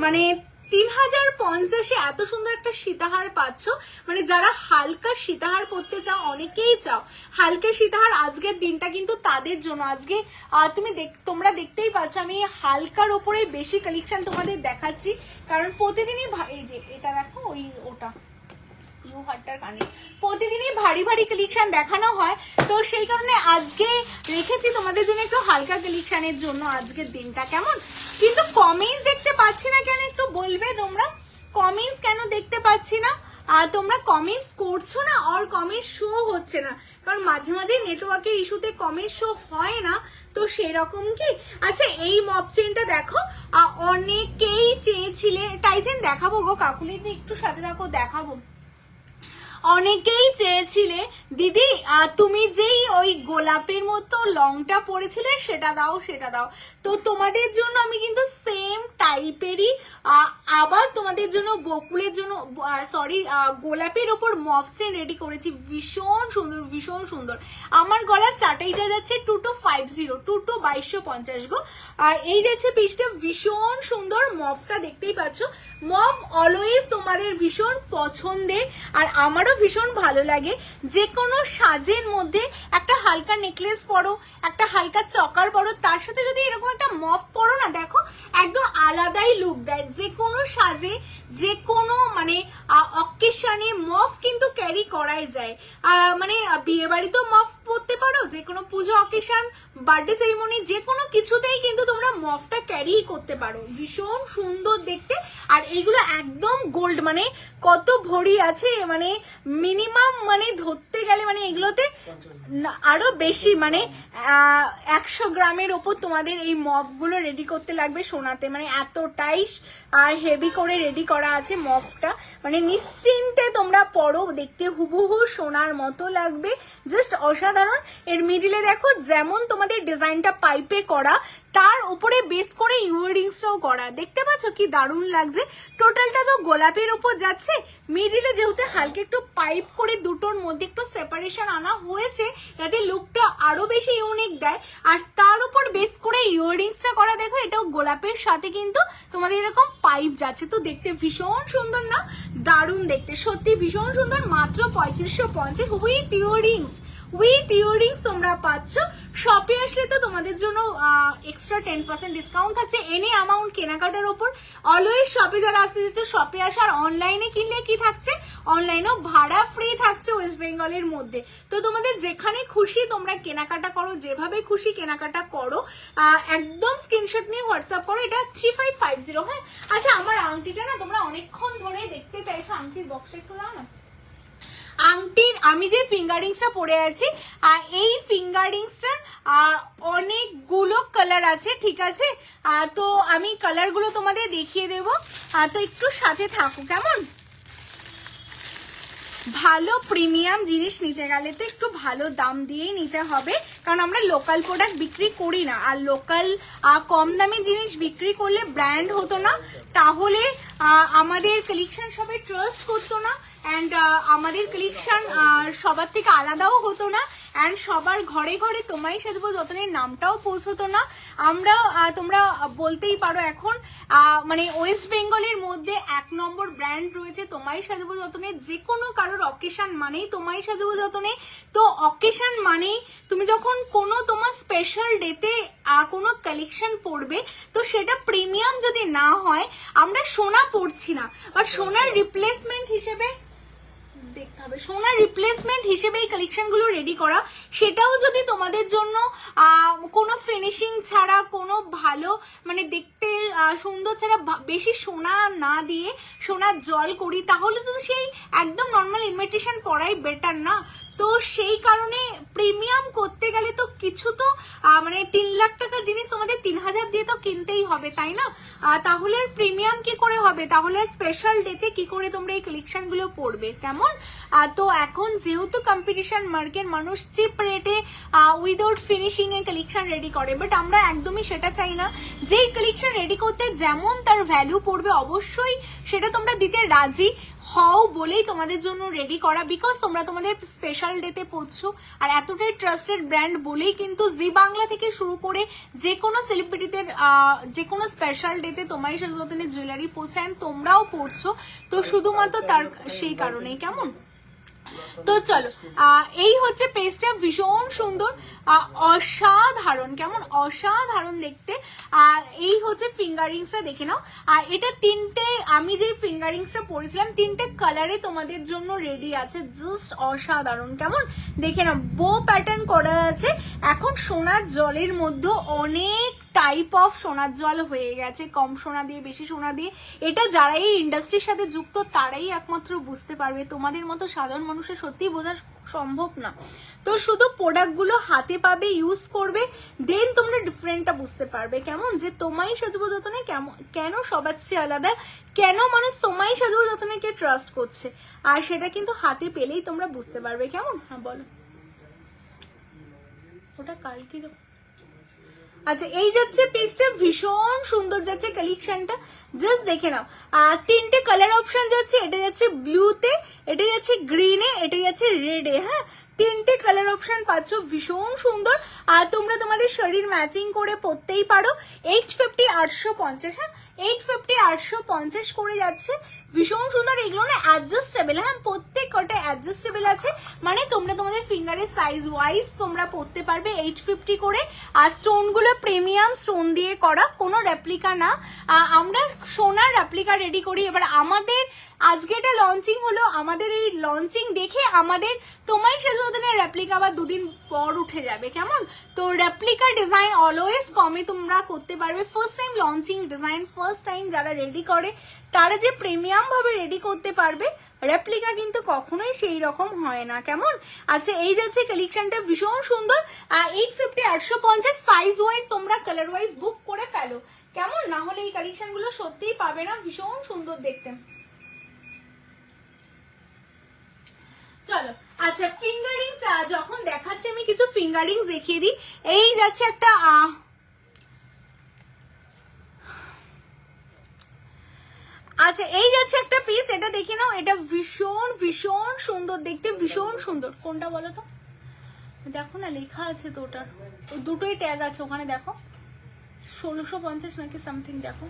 মানে 3050-এ এত সুন্দর একটা সীতাহার পাচ্ছ, মানে যারা হালকা সীতাহার পরতে চাও, অনেকেই চাও হালকা সীতাহার, আজকের দিনটা কিন্তু তাদের জন্য। আজকে তোমরা দেখতেই পাচ্ছ আমি হালকার ওপরে বেশি কালেকশন তোমাদের দেখাচ্ছি, কারণ প্রতিদিনই এই যে এটা দেখো, ওটা প্রতিদিনই ভারী ভারী কালেকশন দেখানো হয়, তো সেই কারণে আজকে রেখেছি তোমাদের জন্য একটু হালকা কালেকশনের জন্য আজকের দিনটা। কেমন, কিন্তু কমেন্টস দেখতে পাচ্ছি না কেন, একটু বলবে তোমরা কমেন্টস কেন দেখতে পাচ্ছি না? আর তোমরা কমেন্টস করছো না, আর কমেন্ট শো হচ্ছে না, কারণ মাঝে মাঝে নেটওয়ার্কের ইস্যুতে কমেন্ট শো হয় না, তো সেরকম কি। আচ্ছা এই মপ চেনটা দেখো, অনেকেই চেয়েছিলে, টাইচেন দেখাবো গো কাকুলি, একটু সাথে থাকো দেখাবো। অনেকেই চেয়েছিলে দিদি তুমি যেই ওই গোলাপের মতো লংটা পরেছিলে সেটা দাও সেটা দাও, তো তোমাদের জন্য আমি কিন্তু সেম টাইপেরই আবার তোমাদের জন্য বকুলের জন্য সরি গোলাপের ওপর মফ চেন রেডি করেছি, ভীষণ সুন্দর ভীষণ সুন্দর। আমার গলার চাটাইটা যাচ্ছে 2250 গো, আর এই যাচ্ছে পিসটা ভীষণ সুন্দর, মফটা দেখতেই পাচ্ছ। মফ অলওয়েজ তোমাদের ভীষণ পছন্দের, আর আমারও ভীষণ ভালো লাগে। যে কোনো সাজের মধ্যে একটা হালকা নেকলেস পরো, একটা হালকা চকার পরো, তার সাথে যদি এরকম একটা মফ পরো না, দেখো একদম আলাদাই লুক দেয়। যে কোনো সাজে, যে কোনো মানে অকেশনে মফ কিন্তু ক্যারি করাই যায়। মানে বিয়ে বাড়িতেও মফ পরতে পারো, যে কোনো পুজো অকেশন, বার্থডে সেরিমনি, যে কোনো কিছুতেই কিন্তু তোমরা মফটা ক্যারি করতে পারো। ভীষণ সুন্দর দেখতে। আর এইগুলো একদম গোল্ড, মানে কত ভরি আছে, মানে মিনিমাম মানে ধরতে গেলে মানে এগুলোতে আরো বেশি, মানে 100 গ্রামের ওপর তোমাদের এই মফগুলো রেডি করতে লাগবে সোনাতে। মানে এতটাই হেভি করে রেডি করা আছে মফটা, মানে নিশ্চিন্তে তোমরা পরো, দেখতে হুবহু সোনার মতো লাগবে, জাস্ট অসাধারণ। এর মিডিলে দেখো যেমন তোমাদের ডিজাইনটা পাইপে করা, তার উপরে বেস করে ইয়াররিংসটাও করা, দেখতে পাচ্ছ কি দারুণ লাগছে। টোটালটা তো গোলাপের উপর যাচ্ছে, মিডিলে যেহেতু হালকা একটু পাইপ করে দুটোর মধ্যে একটু সেপারেশন আনা হয়েছে যাতে লুকটা আরো বেশি ইউনিক দেয়। আর তার উপর বেস করে ইয়াররিংসটা করা, দেখো এটাও গোলাপের সাথে কিন্তু তোমাদের এরকম পাইপ যাচ্ছে। তো দেখতে ভীষণ সুন্দর না, দারুণ দেখতে, সত্যি ভীষণ সুন্দর। মাত্র 3550 উইথ ইয়াররিংস, উইথ ইয়াররিংস তোমরা পাচ্ছ। শপে আসলে তো তোমাদের জন্য এক্সট্রা 10% ডিসকাউন্ট থাকছে এনি অ্যামাউন্ট কেনাকাটার ওপর। অলওয়েজ শপে যারা আসতে যাচ্ছে শপে আসার, অনলাইনে কিনলে কি থাকছে, অনলাইনেও ভাড়া ফ্রি থাকছে ওয়েস্ট বেঙ্গলের মধ্যে। তো তোমাদের যেখানে খুশি তোমরা কেনাকাটা করো, যেভাবে খুশি কেনাকাটা করো, একদম স্ক্রিনশট নিয়ে হোয়াটসঅ্যাপ করো। এটা 3550। হ্যাঁ আচ্ছা, আমার আংটিটা না তোমরা অনেকক্ষণ ধরে দেখতে চাইছো, আংটির বক্সটা একটু দাও না। আংটির আমি যে ফিঙ্গারিংসটা পরে আছি, এই ফিঙ্গারিংসটার অনেকগুলো কালার আছে, ঠিক আছে? তো আমি কালারগুলো তোমাদের দেখিয়ে দেবো, তো একটু সাথে থাকো কেমন। ভালো প্রিমিয়াম জিনিস নিতে গেলে তো একটু ভালো দাম দিয়েই নিতে হবে, কারণ আমরা লোকাল প্রোডাক্ট বিক্রি করি না। আর লোকাল কম দামি জিনিস বিক্রি করলে ব্র্যান্ড হতো না, তাহলে আমাদের কালেকশন সবাই ট্রাস্ট করতো না, অ্যান্ড আমাদের কালেকশন সবার থেকে আলাদাও হতো না, অ্যান্ড সবার ঘরে ঘরে তোমায় সাজবো যতনের নামটাও পৌঁছতো না। আমরা তোমরা বলতেই পারো এখন মানে ওয়েস্ট বেঙ্গলের মধ্যে 1 নম্বর ব্র্যান্ড রয়েছে তোমায় সাজবো যতনে। যে কোনো কারোর অকেশন মানেই তোমায় সাজবো যতনে। তো অকেশন মানেই তুমি যখন কোনো তোমার স্পেশাল ডেতে কোনো কালেকশন পড়বে, তো সেটা প্রিমিয়াম যদি না হয়, আমরা সোনা পড়ছি না, বাট সোনার রিপ্লেসমেন্ট হিসেবে দেখতে হবে, সোনার রিপ্লেসমেন্ট হিসেবে এই কালেকশন গুলো রেডি করা, সেটাও যদি তোমাদের জন্য কোনো ফিনিশিং ছাড়া, কোনো ভালো মানে দেখতে সুন্দর ছাড়া বেশি সোনা না দিয়ে সোনার জল করি, তাহলে তো সেই একদম নর্মাল ইমিটেশন পরাই বেটার না। তো সেই কারণে প্রিমিয়াম করতে গেলে তো কিছু তো মানে 3 লাখ টাকার জিনিস তোমাদের 3000 দিয়ে তো কিনতেই হবে, তাই না? তাহলে প্রিমিয়াম কি করে হবে, তাহলে স্পেশাল ডেতে কি করে তোমরা এই কালেকশন গুলো পড়বে কেমন? তো এখন যেহেতু কম্পিটিশন মার্কেট, মানুষ চিপ রেটে without finishing a collection ready করে, বাট আমরা একদমই সেটা চাই না। যেই কালেকশন রেডি করতে যেমন তার ভ্যালু পড়বে, অবশ্যই সেটা তোমরা দিতে রাজি হও বলেই তোমাদের জন্য রেডি করা, বিকজ তোমরা তোমাদের স্পেশাল ডেতে পড়ছো। আর এতটাই ট্রাস্টেড ব্র্যান্ড বলেই কিন্তু জি বাংলা থেকে শুরু করে যে কোনো সেলিব্রিটিদের যে কোনো স্পেশাল ডেতে তোমারই সাজুরতনের জুয়েলারি পৌঁছায়, তোমরাও পড়ছো। তো শুধুমাত্র তার সেই কারণেই কেমন। তো চলো, এই হচ্ছে পেজটা, ভীষণ সুন্দর, অসাধারণ, কেমন অসাধারণ দেখতে। এই হচ্ছে ফিঙ্গারিংসটা, দেখে নাও। এটা 3টে, আমি যে ফিঙ্গারিংসটা পরেছিলাম 3টে কালারে তোমাদের জন্য রেডি আছে, জাস্ট অসাধারণ, কেমন দেখে নাও। বো প্যাটার্ন করা আছে। এখন সোনার জলের মধ্যে অনেক টাইপ অফ সোনার জল হয়ে গেছে, কম সোনা দিয়ে, বেশি সোনা দিয়ে। এটা যারা এই ইন্ডাস্ট্রির সাথে যুক্ত তারাই একমাত্র বুঝতে পারবে, তোমাদের মতো সাধারণ মানুষের সত্যি বোঝা সম্ভব না। তো শুধু প্রোডাক্টগুলো হাতে পাবে, ইউজ করবে, দেন তোমরা ডিফারেন্টটা বুঝতে পারবে কেমন, যে তোমায় সাজবো যতনে কেন সবার চেয়ে আলাদা, কেন মানুষ তোমায় সাজবো যতনেকে ট্রাস্ট করছে। আর সেটা কিন্তু হাতে পেলেই তোমরা বুঝতে পারবে কেমন। হ্যাঁ বলো, ওটা কালকে। আচ্ছা, এই যাচ্ছে পেজটা, ভীষণ সুন্দর যাচ্ছে কালেকশনটা, জাস্ট দেখে নাও। 3টে কালার অপশন যাচ্ছে, এটা যাচ্ছে ব্লুতে, এটা যাচ্ছে গ্রিনে, এটা যাচ্ছে রেডে। হ্যাঁ, 3টে কালার অপশন পাচ্ছ, ভীষণ সুন্দর। আর তোমরা তোমাদের শরীর ম্যাচিং করে পরতেই পারো। 850 850, হ্যাঁ 850 850 করে যাচ্ছে, ভীষণ সুন্দর। এগুলো না অ্যাডজাস্টেবল, হ্যাঁ প্রত্যেক কটা অ্যাডজাস্টেবল আছে, মানে তোমরা তোমাদের ফিঙ্গারের সাইজ ওয়াইজ তোমরা পরতে পারবে। 850 করে। আর স্টোনগুলো প্রিমিয়াম স্টোন দিয়ে করা, কোনো রেপ্লিকা না। আমরা সোনার রেপ্লিকা রেডি করি। এবার আমাদের আজকে এটা লঞ্চিং হলো, আমাদের এই লঞ্চিং দেখে আমাদের তোমায় সেজদিনের রেপ্লিকা আবার 2 দিন পর উঠে যাবে, কেমন? তো রেপ্লিকা ডিজাইন অলওয়েজ কমে তোমরা করতে পারবে। First time launching design, first time যারা রেডি করে তারা যে প্রিমিয়াম ভাবে রেডি করতে পারবে, রেপ্লিকা কিন্তু কখনোই সেই রকম হয় না, কেমন? আচ্ছা এই যাচ্ছে কালেকশনটা ভীষণ সুন্দর। 850 850 সাইজ ওয়াইজ তোমরা কালার ওয়াইজ বুক করে ফেলো, কেমন? না হলে এই কালেকশন গুলো সত্যিই পাবে না, ভীষণ সুন্দর দেখতে। চলো আচ্ছা ফিঙ্গারিংস যখন দেখাচ্ছি আমি কিছু ফিঙ্গারিংস দেখিয়ে দিই। এই যাচ্ছে একটা আচ্ছা এই যাচ্ছে একটা পিস, এটা দেখে নাও, এটা ভীষণ ভীষণ সুন্দর দেখতে, ভীষণ সুন্দর। কোনটা বলো তো? দেখো না লেখা আছে তো, ওটার দুটোই ট্যাগ আছে ওখানে, দেখো 1650 নাকি সামথিং, দেখো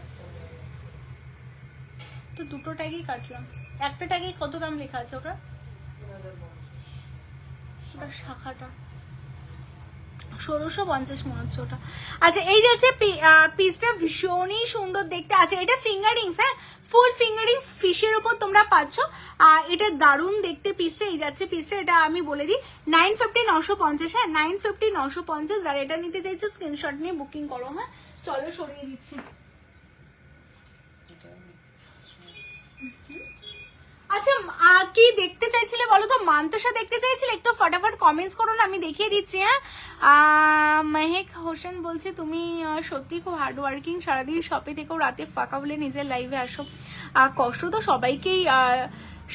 তো দুটো ট্যাগই কাটলাম, একটা ট্যাগে কত দাম লেখা আছে ওটা? ওটা শাখাটা 1650 মনে হচ্ছে ওটা। আচ্ছা এই যাচ্ছে পিসটা ভীষণই সুন্দর দেখতে। আচ্ছা এটা ফিঙ্গারিংস, হ্যাঁ ফুল ফিঙ্গারিংস ফিশের উপর তোমরা পাচ্ছ। এটা দারুণ দেখতে পিসটা। এই যাচ্ছে পিসটা, এটা আমি বলে দিই 950 950, হ্যাঁ 950 950। যারা এটা নিতে চাইছো স্ক্রিনশট নিয়ে বুকিং করো। হ্যাঁ চলো সরিয়ে দিচ্ছি। আচ্ছা কি দেখতে চাইছিলে বলো তো? মান্তাসা দেখতে চাইছিলে? একটু ফটাফট কমেন্টস করো না, আমি দেখিয়ে দিচ্ছি। হ্যাঁ মেহেক হোসেন বলছে তুমি সত্যি খুব হার্ড ওয়ার্কিং, সারাদিন শপে থেকেও রাতে ফাঁকা বলে নিজের লাইভে আসো। কষ্ট তো সবাইকেই,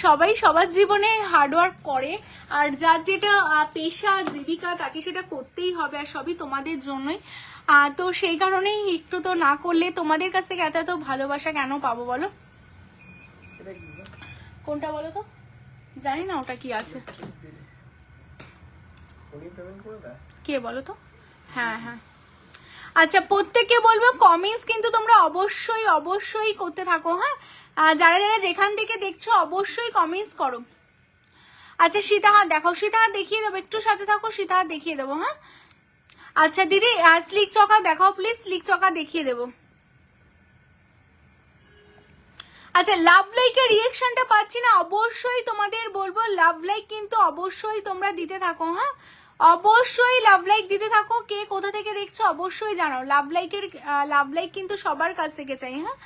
সবাই সবার জীবনে হার্ডওয়ার্ক করে, আর যার যেটা পেশা জীবিকা তাকে সেটা করতেই হবে, আর সবই তোমাদের জন্যই। তো সেই কারণেই একটু তো না করলে তোমাদের কাছ থেকে এত এত ভালোবাসা কেন পাবো বলো? কোনটা বলো তো? জানি না ওটা কি আছে, কে বলো তো? হ্যাঁ হ্যাঁ আচ্ছা প্রত্যেককে বলবো কমেন্টস কিন্তু তোমরা অবশ্যই অবশ্যই করতে থাকো। হ্যাঁ যারা যারা যেখান থেকে দেখছো অবশ্যই কমেন্টস করো। আচ্ছা সীতাহার দেখাও, সীতাহার দেখিয়ে দেবো, একটু সাথে থাকো, সীতাহার দেখিয়ে দেবো। হ্যাঁ আচ্ছা দিদি স্লিক চকা দেখাও প্লিজ, স্লিক চকা দেখিয়ে দেবো। আচ্ছা লাভ লাইকের রিয়েকশনটা পাচ্ছি না, অবশ্যই তোমাদের বলবো লাভ লাইক কিন্তু অবশ্যই তোমরা দিতে থাকো। হ্যাঁ অবশ্যই লাভ লাইক দিতে থাকো। কে কোথা থেকে দেখছো অবশ্যই জানাও। লাভ লাইক কিন্তু সবার কাছ থেকে চাই। হ্যাঁ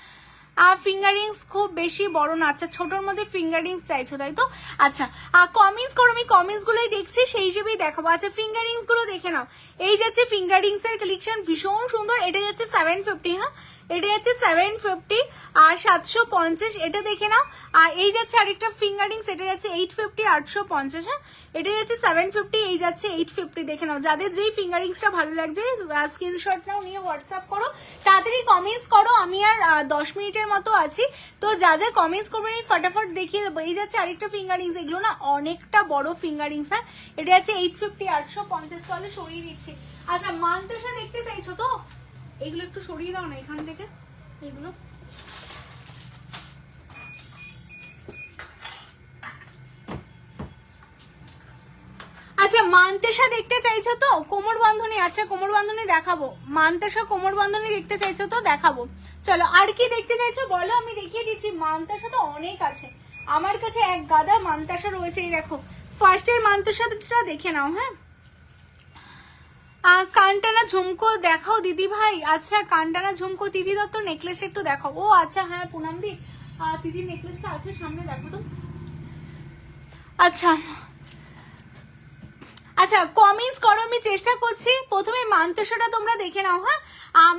ফিঙ্গারিংস খুব বেশি বড় না, আচ্ছা ছোটর মধ্যে ফিঙ্গারিংস চাইছো তাই তো? আচ্ছা কমেন্টস করো, আমি কমেন্টস গুলোই দেখছি সেই হিসেবেই দেখাবো। আচ্ছা ফিঙ্গারিংস গুলো দেখে নাও। এই যাচ্ছে ফিঙ্গারিংস এর কালেকশন ভীষণ সুন্দর। এটা যাচ্ছে 750, হ্যাঁ এটা যাচ্ছে 750 আর 750, এটা দেখে নাও। আর এই যাচ্ছে আরেকটা ফিঙ্গারিংস, এটা যাচ্ছে 850 850, হ্যাঁ এটা যাচ্ছে 750, এই যাচ্ছে 850। দেখে নাও, যাদের যেই ফিঙ্গারিংসটা ভালো লাগছে স্ক্রিনশট নাও, নিয়ে হোয়াটসঅ্যাপ করো, তাড়াতাড়ি কমেন্টস করো। আমি আর 10 মিনিটের মতো আছি, তো যা যা কমেন্টস করবো আমি ফটাফট দেখিয়ে দেবো। এই যাচ্ছে আরেকটা ফিঙ্গারিংস, এগুলো না অনেকটা বড় ফিঙ্গারিংস। হ্যাঁ এটা যাচ্ছে 850 850। চলে সরিয়ে দিচ্ছি। আচ্ছা মান্তাসা দেখতে চাইছো তো? এগুলো একটু সরিয়ে দাও না এখান থেকে, এগুলো আচ্ছা মান্তাসা দেখতে চাইছো তো? কোমর বন্ধনী, আচ্ছা কোমর বন্ধনী দেখাবো। মান্তাসা কোমর বন্ধনী দেখতে চাইছো তো? দেখাবো। চলো আর কি দেখতে চাইছো বলো, আমি দেখিয়ে দিচ্ছি। মান্তাসা তো অনেক আছে, আমার কাছে এক গাদা মান্তাসা রয়েছে। এই দেখো ফার্স্টের মান্তাসাটা দেখে নাও। হ্যাঁ কানটানা ঝুমকো দেখাও দিদি ভাই। আচ্ছা কানটানা ঝুমকো তিথি দত্ত নেকলেস একটু দেখাও। ও আচ্ছা হ্যাঁ পুনাম দি তিথির নেকলেসটা আছে সামনে, দেখো তো। আচ্ছা আচ্ছা কমেন্টস করো, আমি চেষ্টা করছি। প্রথমে মান্তাসাটা তোমরা দেখে নাও। হ্যাঁ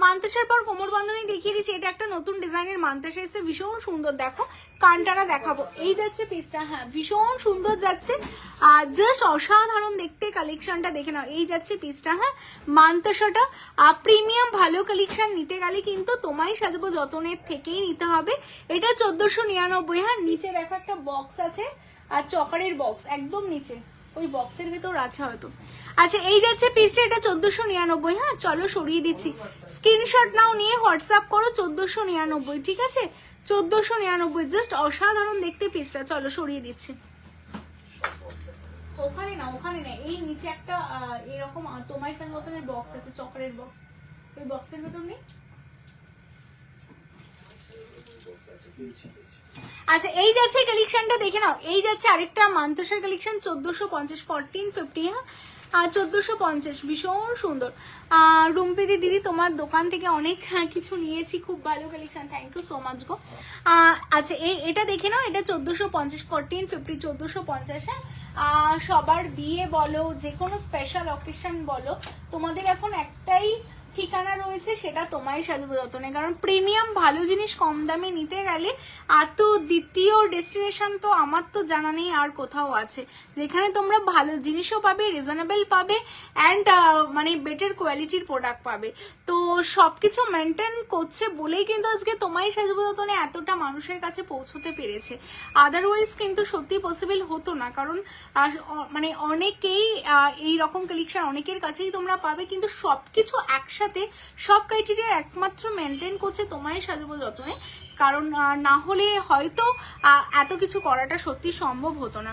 মান্তাসার পর কোমর বন্ধনী দেখিয়ে দিচ্ছি। এটা একটা নতুন ডিজাইনের মান্তাসা এসে, ভীষণ সুন্দর। দেখো কানটারা দেখাবো। এই যাচ্ছে পিসটা, হ্যাঁ ভীষণ সুন্দর যাচ্ছে, জাস্ট অসাধারণ দেখতে। কালেকশনটা দেখে নাও। এই যাচ্ছে পিসটা, হ্যাঁ মান্তাসাটা প্রিমিয়াম ভালো কালেকশন নিতে গেলে কিন্তু তোমায় সাজাবো যতনের থেকেই নিতে হবে। এটা 1499। হ্যাঁ নিচে দেখো একটা বক্স আছে, আর চকারের বক্স একদম নিচে, ওই বক্সের ভেতর আছে হয়তো। আচ্ছা এই যাচ্ছে পিসটা, এটা 1499। হ্যাঁ চলো সরিয়ে দিচ্ছি, স্ক্রিনশট নাও, নিয়ে হোয়াটসঅ্যাপ করো। 1499, ঠিক আছে 1499, জাস্ট অসাধারণ দেখতে পিসটা। চলো সরিয়ে দিচ্ছি। ওখানে না ওখানে না, এই নিচে একটা এরকম তোমার সাথে মতনের বক্স আছে, চকলের বক্স, ওই বক্সের ভেতর নেই। আচ্ছা এই যাচ্ছে কালেকশনটা দেখে নাও, এই যাচ্ছে আরেকটা মান্তসার কালেকশন 1450 1450, হ্যাঁ 1450, ভীষণ সুন্দর। রুম্পিদি দিদি তোমার দোকান থেকে অনেক কিছু নিয়েছি, খুব ভালো collection, thank you so much গো। আচ্ছা এটা দেখে নাও, এটা 1450 1450 1450, হ্যাঁ সবার বিয়ে বলো, যে কোনো স্পেশাল অকেশন বলো, তোমাদের এখন একটাই ঠিকানা রয়েছে, সেটা তোমায় সাজবো যতনে। কারণ প্রিমিয়াম ভালো জিনিস কম দামে নিতে গেলে আর তো দ্বিতীয় ডেস্টিনেশন তো আমার তো জানা নেই আর কোথাও আছে, যেখানে তোমরা ভালো জিনিসও পাবে, রিজনেবল পাবে, অ্যান্ড মানে বেটার কোয়ালিটির প্রোডাক্ট পাবে। তো সবকিছু মেনটেন করছে বলেই কিন্তু আজকে তোমায় সাজবো যতনে এতটা মানুষের কাছে পৌঁছতে পেরেছে, আদারওয়াইজ কিন্তু সত্যি পসিবল হতো না। কারণ মানে অনেকেই এই রকম কালেকশন অনেকের কাছেই তোমরা পাবে, কিন্তু সবকিছু একসাথে সব ক্রাইটেরিয়া একমাত্র মেনটেন করছে তোমায় সাজবো যতনে। কারণ না হলে হয়তো এত কিছু করাটা সত্যি সম্ভব হতো না।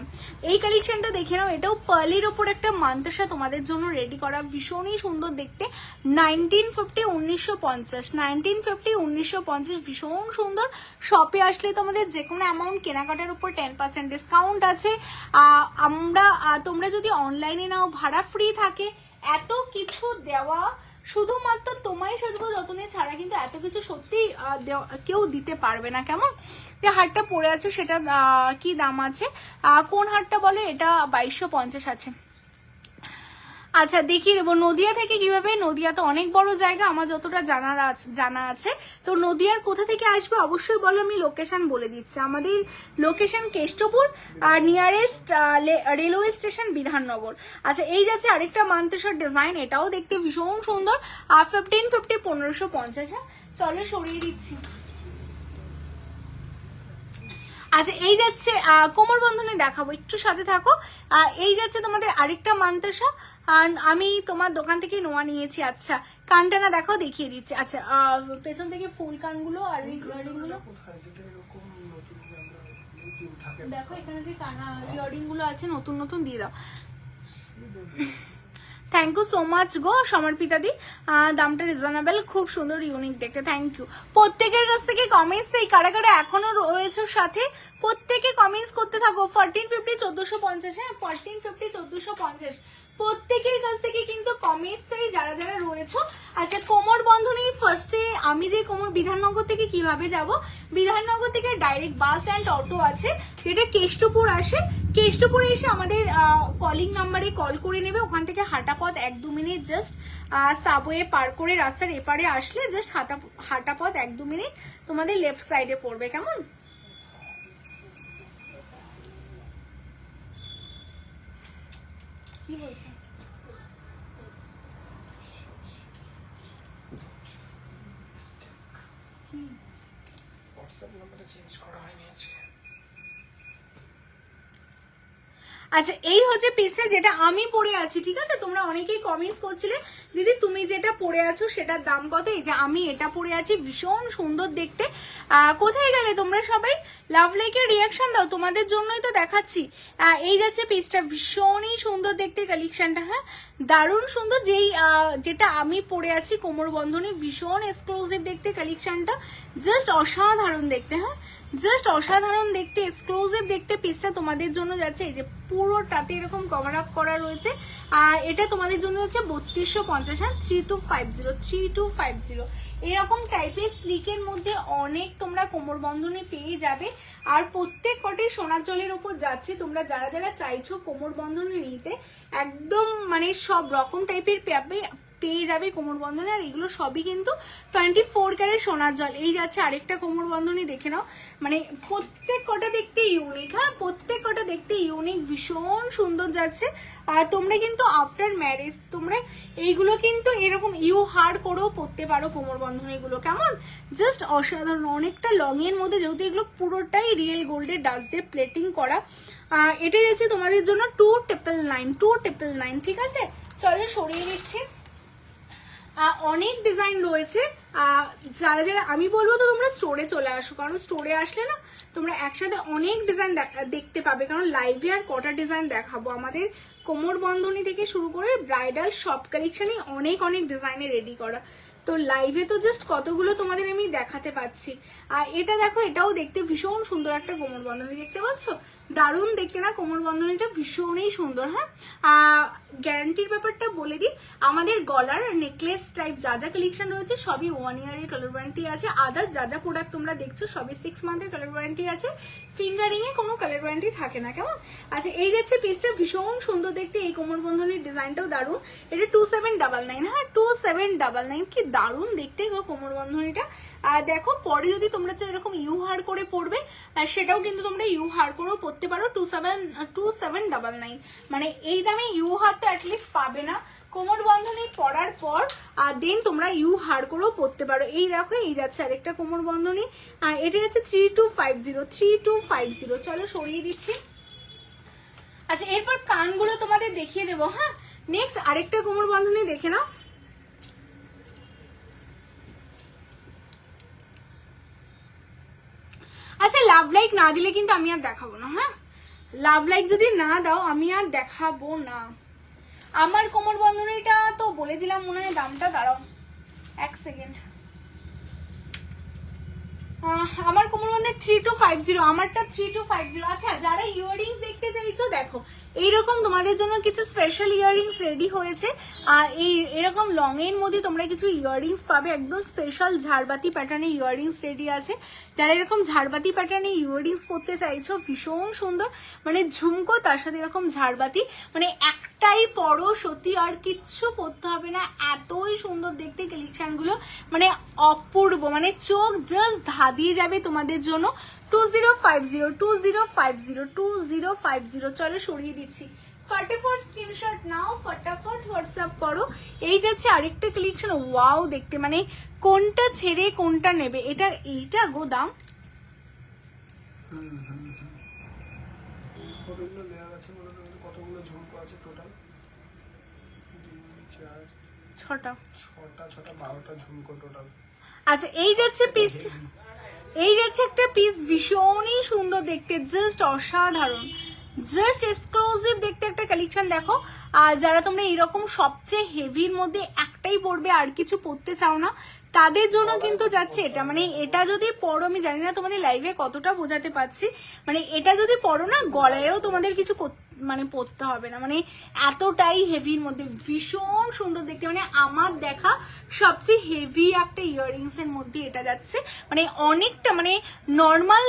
এই কালেকশনটা দেখে নাও, এটাও পার্লের ওপর একটা মান্তাসা তোমাদের জন্য রেডি করা, ভীষণই সুন্দর দেখতে। 1950 1950 1950 1950, ভীষণ সুন্দর। শপে আসলে তোমাদের যে কোনো অ্যামাউন্ট কেনাকাটার উপর 10% ডিসকাউন্ট আছে। তোমরা যদি অনলাইনে নাও ভাড়া ফ্রি থাকে, এত কিছু দেওয়া শুধুমাত্র তোমায় সাজবো যতনে ছাড়া কিন্তু এত কিছু সত্যি কেউ দিতে পারবে না। কেমন যে হারটা পরে আছো সেটা কি দাম আছে, কোন হারটা বলে, এটা 2250 আছে। আচ্ছা দেখিয়ে দেবো নদিয়া থেকে কিভাবে। নদিয়া তো অনেক বড় জায়গা, আমার যতটা জানা আছে। তো নদিয়ার কোথা থেকে আসবে অবশ্যই বলো, আমি লোকেশন বলে দিচ্ছি। আমাদের লোকেশন কেষ্টপুর, আর নিয়ারেস্ট রেলওয়ে স্টেশন বিধাননগর। আচ্ছা এই যাচ্ছে আরেকটা মান্তেশ্বর ডিজাইন, এটাও দেখতে ভীষণ সুন্দর। 1550 1550, হ্যাঁ চলো সরিয়ে দিচ্ছি। আচ্ছা এই যাচ্ছে কোমর বন্ধনে দেখাবো, একটু সাথে থাকো। এই যাচ্ছে তোমাদের আরেকটা মান্তাসা, আমি তোমার দোকান থেকে নোয়া নিয়েছি। আচ্ছা কানটানা দেখাও, দেখিয়ে দিচ্ছি। আচ্ছা পেছন থেকে ফুল কানগুলো আর ইয়ারিং গুলো দেখো, এখানে যে কানা ইয়ারিং গুলো আছে নতুন নতুন দিয়ে দাও। থ্যাংক ইউ সো মাচ গো সমর্পিতা দি, দামটা রিজনেবল, খুব সুন্দর ইউনিক দেখতে, থ্যাংক ইউ। প্রত্যেকের কাছ থেকে কমেন্টস চাই, কারা কারা এখনো রয়েছে সাথে প্রত্যেকে কমেন্টস করতে থাকো। 1450 1450, হ্যাঁ 1450 1450, প্রত্যেকের কাছ থেকে কিন্তু কমেন্টস চাই যারা যারা রয়েছে। আচ্ছা কোমর বন্ধনী ফার্স্টে, আমি যে কোমর বিধাননগর থেকে কিভাবে যাব, বিধাননগর থেকে ডাইরেক্ট বাস অ্যান্ড অটো আছে যেটা কেষ্টপুর আসে। কেষ্টপুরে এসে আমাদের কলিং নাম্বারে কল করে নেবে, ওখান থেকে হাঁটা পথ 1-2 মিনিট, জাস্ট সাবওয়ে পার করে রাস্তার এপারে আসলে জাস্ট হাঁটা পথ 1-2 মিনিট তোমাদের লেফট সাইডে পড়বে। কেমন কি বলছে হোয়াটসঅ্যাপ নাম্বারটা চেঞ্জ করা হয়নি আজকে। আচ্ছা এই হচ্ছে পিসটা যেটা আমি পরে আছি, ঠিক আছে। তোমরা অনেকেই কমেন্টস করছিলে দিদি তুমি যেটা পরে আছো সেটার দাম কত, এই যে আমি এটা পরে আছি, ভীষণ সুন্দর দেখতে। কোথায় গেলে তোমরা সবাই, লাভ লাইকের রিয়াকশন দাও, তোমাদের জন্যই তো দেখাচ্ছি। এই যাচ্ছে পিসটা, ভীষণই সুন্দর দেখতে কালেকশনটা, হ্যাঁ দারুণ সুন্দর। যেটা আমি পরে আছি কোমর বন্ধনী, ভীষণ এক্সক্লুসিভ দেখতে কালেকশনটা, জাস্ট অসাধারণ দেখতে, হ্যাঁ জাস্ট অসাধারণ দেখতে, এক্সক্লুসিভ দেখতে পিসটা তোমাদের জন্য যাচ্ছে। এই যে পুরোটাতে এরকম কভার আপ করা রয়েছে, আর এটা তোমাদের জন্য হচ্ছে 3250, হ্যাঁ 3250 3250, এরকম টাইপের স্লিকের মধ্যে অনেক তোমরা কোমর বন্ধনী পেয়ে যাবে। আর প্রত্যেক কটি সোনার জলের উপর যাচ্ছে, তোমরা যারা যারা চাইছো কোমর বন্ধনী নিতে একদম মানে সব রকম টাইপের পেয়ে যাবে কোমর বন্ধনী। আর এগুলো সবই কিন্তু 24 ক্যারেট সোনার জল। এই যাচ্ছে আরেকটা কোমর বন্ধনী, দেখে নাও, মানে প্রত্যেক কটা দেখতে ইউনিক, হ্যাঁ প্রত্যেক কটা দেখতে ইউনিক, ভীষণ সুন্দর যাচ্ছে। আর তোমরা কিন্তু আফটার ম্যারেজ তোমরা এইগুলো কিন্তু এরকম হার্ড করেও পরতে পারো কোমর বন্ধনীগুলো। কেমন জাস্ট অসাধারণ, অনেকটা লং এর মধ্যে, যেহেতু এগুলো পুরোটাই রিয়েল গোল্ডের ডাস্ট দিয়ে প্লেটিং করা। এটা যাচ্ছে তোমাদের জন্য 2999 2999, ঠিক আছে। চলো সরিয়ে দিচ্ছি। অনেক ডিজাইন রয়েছে, যারা যারা আমি বলবো তো তোমরা স্টোরে চলে আসো, কারণ স্টোরে আসলে না তোমরা একসাথে অনেক ডিজাইন দেখতে পাবে। কারণ লাইভে আর কটা ডিজাইন দেখাবো, আমাদের কোমর বন্ধনী থেকে শুরু করে ব্রাইডাল সব কালেকশনই অনেক অনেক ডিজাইনে রেডি করা। তো লাইভে তো জাস্ট কতগুলো তোমাদের আমি দেখাতে পাচ্ছি। আর এটা দেখো, এটাও দেখতে ভীষণ সুন্দর একটা কোমর বন্ধনী, দেখতে পাচ্ছ? দারুণ দেখতে না কোমর বন্ধনীটা, ভীষণই সুন্দর। হ্যাঁ, গ্যারান্টির ব্যাপারটা বলে দিই, আমাদের গলার নেকলেস টাইপ যা যা কালেকশন রয়েছে সবই 1 ইয়ারের কালার ওয়ারেন্টি আছে। আদার যা যা প্রোডাক্ট তোমরা দেখছো সবই 6 মান্থের কালার ওয়ারেন্টি আছে। ফিঙ্গারিং এ কোনো কালার ওয়ারেন্টি থাকে না, কেমন? আচ্ছা, এই যাচ্ছে পিসটা ভীষণ সুন্দর দেখতে, এই কোমর বন্ধনীর ডিজাইনটাও দারুণ। এটা 2799। হ্যাঁ, 2799, কি দারুণ দেখতে গো কোমর বন্ধনীটা। আর দেখো, পরে যদি তোমরা চাও এরকম ইউ হার করে পড়বে, সেটাও কিন্তু তোমরা ইউ হার করেও পড়তে পারো। 2799, মানে এই দামে ইউ হার তো অ্যাটলিস্ট পাবে না কোমর বন্ধনী পরার পর। আর দেন তোমরা ইউ হার করেও পড়তে পারো। এই দেখো, এই যাচ্ছে আরেকটা কোমর বন্ধনী, আর এটা যাচ্ছে 3250। চলো সরিয়ে দিচ্ছি। আচ্ছা, এরপর কানগুলো তোমাদের দেখিয়ে দেবো। হ্যাঁ, নেক্সট আরেকটা কোমর বন্ধনী দেখে নাও। আচ্ছা, লাভ লাইক না দিলে কিন্তু আমি আর দেখাবো না। হ্যাঁ, লাভ লাইক যদি না দাও আমি আর দেখাবো না। আমার কোমর বন্ধনীটা তো বলে দিলাম মনে হয় দামটা, দাঁড়াও 1 সেকেন্ড। আমার কোমর বন্ধনী 3250, আমারটা 3250। আচ্ছা, যারা ইয়াররিংস দেখতে চাইছো দেখো, এইরকম তোমাদের জন্য কিছু স্পেশাল ইয়াররিংস রেডি হয়েছে। আর এরকম লং এর মধ্যে তোমরা কিছু ইয়াররিংস পাবে, একদম স্পেশাল ঝাড়বাতি প্যাটার্নের ইয়াররিংস রেডি আছে। যারা এরকম ঝাড়বাতি প্যাটার্নের ইয়াররিংস পরতে চাইছো, ভীষণ সুন্দর, মানে ঝুমকো তার সাথে এরকম ঝাড়বাতি, মানে একটাই পরো, সত্যি আর কিচ্ছু পরতে হবে না, এতই সুন্দর দেখতে কালেকশন গুলো, মানে অপূর্ব, মানে চোখ জাস্ট ধাঁধিয়ে যাবে তোমাদের জন্য। 2050। চলো সরিয়ে দিচ্ছি। ফটাফট স্ক্রিনশট নাও, ফটাফট হোয়াটসঅ্যাপ করো। এই যাচ্ছে আরেকটা কালেকশন, ওয়াও দেখতে, মানে কোনটা ছেড়ে কোনটা নেবে। এইটা গো দাম কতগুলো লেয়ার আছে বলো তো, কতগুলো ঝুমকো আছে টোটাল? 6টা 12টা ঝুমকো টোটাল। আচ্ছা, এই যাচ্ছে পিস, এই যাচ্ছে একটা পিস, ভীষণই সুন্দর দেখতে, জাস্ট অসাধারণ, জাস্ট এক্সক্লুসিভ দেখতে একটা কালেকশন। দেখো, আর যারা তোমরা এরকম সবচেয়ে হেভির মধ্যে একটাই পরবে আর কিছু পরতে চাও না, তাদের জন্য কিন্তু যাচ্ছে এটা। মানে এটা যদি পরো, আমি জানি না তোমাদের লাইভে কতটা বোঝাতে পারছি, মানে এটা যদি পরো না, গলায়ও তোমাদের কিছু মানে পরতে হবে না, মানে এতটাই হেভির মধ্যে ভীষণ সুন্দর দেখতে। মানে আমার দেখা সবচেয়ে হেভি একটা ইয়াররিংস এর মধ্যে এটা যাচ্ছে, মানে অনেকটা, মানে নর্মাল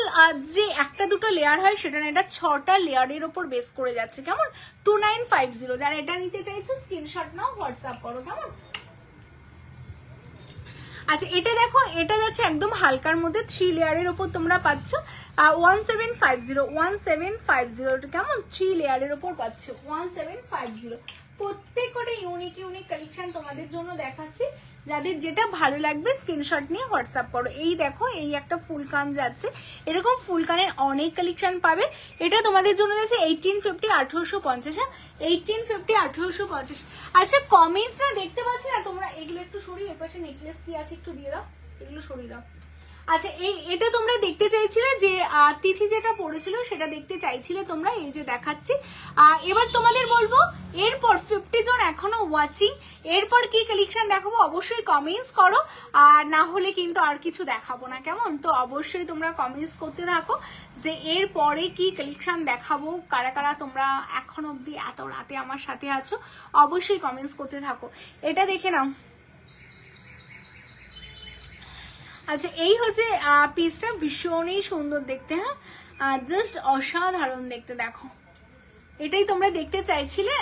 যে একটা দুটো লেয়ার হয় সেটা না, এটা 6টা লেয়ারের ওপর বেস করে যাচ্ছে। কেমন? 2950। যারা এটা নিতে চাইছো স্ক্রিনশট নাও, হোয়াটসঅ্যাপ করো। কেমন? আচ্ছা, এটা দেখো, এটা যাচ্ছে একদম হালকার মধ্যে 3 লেয়ারের ওপর তোমরা পাচ্ছ 1750। কেমন? 3 লেয়ারের ওপর পাচ্ছ 1750। প্রত্যেকটা ইউনিক কালেকশন তোমাদের জন্য দেখাচ্ছি, যাদের যেটা ভালো লাগবে স্ক্রিনশট নিয়ে হোয়াটসঅ্যাপ করো। এই দেখো, এই একটা ফুল কান যাচ্ছে, এরকম ফুল কানের অনেক কালেকশন পাবে। এটা তোমাদের জন্য যাচ্ছে 1850 1850। 1850 1850। আচ্ছা, কমেন্টসটা দেখতে পাচ্ছি না তোমরা, এগুলো একটু সরিয়ে, এপাশে নেকলেস কি আছে একটু দিয়ে দাও, এগুলো সরিয়ে দাও। আচ্ছা, এটা তোমরা দেখতে চাইছিলে যে তিথি যেটা পড়েছিল সেটা দেখতে চাইছিলে তোমরা, এই যে দেখাচ্ছি। এবার তোমাদের বলবো, এরপর 50 জন এখনো ওয়াচিং, এরপর কি কালেকশন দেখাবো অবশ্যই কমেন্টস করো, আর না হলে কিন্তু আর কিছু দেখাবো না। কেমন? তো অবশ্যই তোমরা কমেন্টস করতে থাকো যে এরপরে কি কালেকশন দেখাবো, কারা কারা তোমরা এখন অবধি এত রাতে আমার সাথে আছো, অবশ্যই কমেন্টস করতে থাকো। এটা দেখে নাও। আচ্ছা, এই হচ্ছে পিসটা, ভীষণই সুন্দর দেখতে। হ্যাঁ, জাস্ট অসাধারণ দেখতে। দেখো, এটাই তোমরা দেখতে চাইছিলে,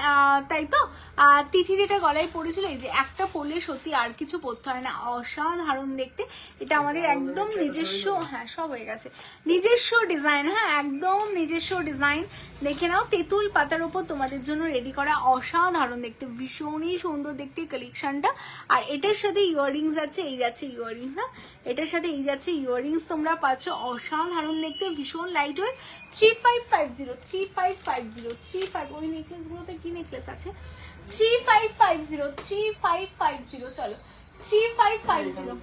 তাই তো? তিথি যেটা গলায় পড়েছিল, এই যে একটা পরলে সত্যি আর কিছু পরতে হয় না, অসাধারণ দেখতে। এটা আমাদের একদম নিজস্ব, হ্যাঁ সব হয়ে গেছে, নিজস্ব ডিজাইন। হ্যাঁ, একদম নিজস্ব ডিজাইন। দেখে নাও, তেঁতুল পাতার উপর তোমাদের জন্য রেডি করা, অসাধারণ দেখতে, ভীষণই সুন্দর দেখতে কালেকশনটা। আর এটার সাথে ইয়াররিংস আছে, এই যাচ্ছে ইয়াররিংস। হ্যাঁ, এটার সাথে এই যাচ্ছে ইয়াররিংস তোমরা পাচ্ছ, অসাধারণ দেখতে, ভীষণ লাইট ওয়েট। 3550। ওই নেকলেস গুলোতে কি নেকলেস আছে? 3550। চলো 3550,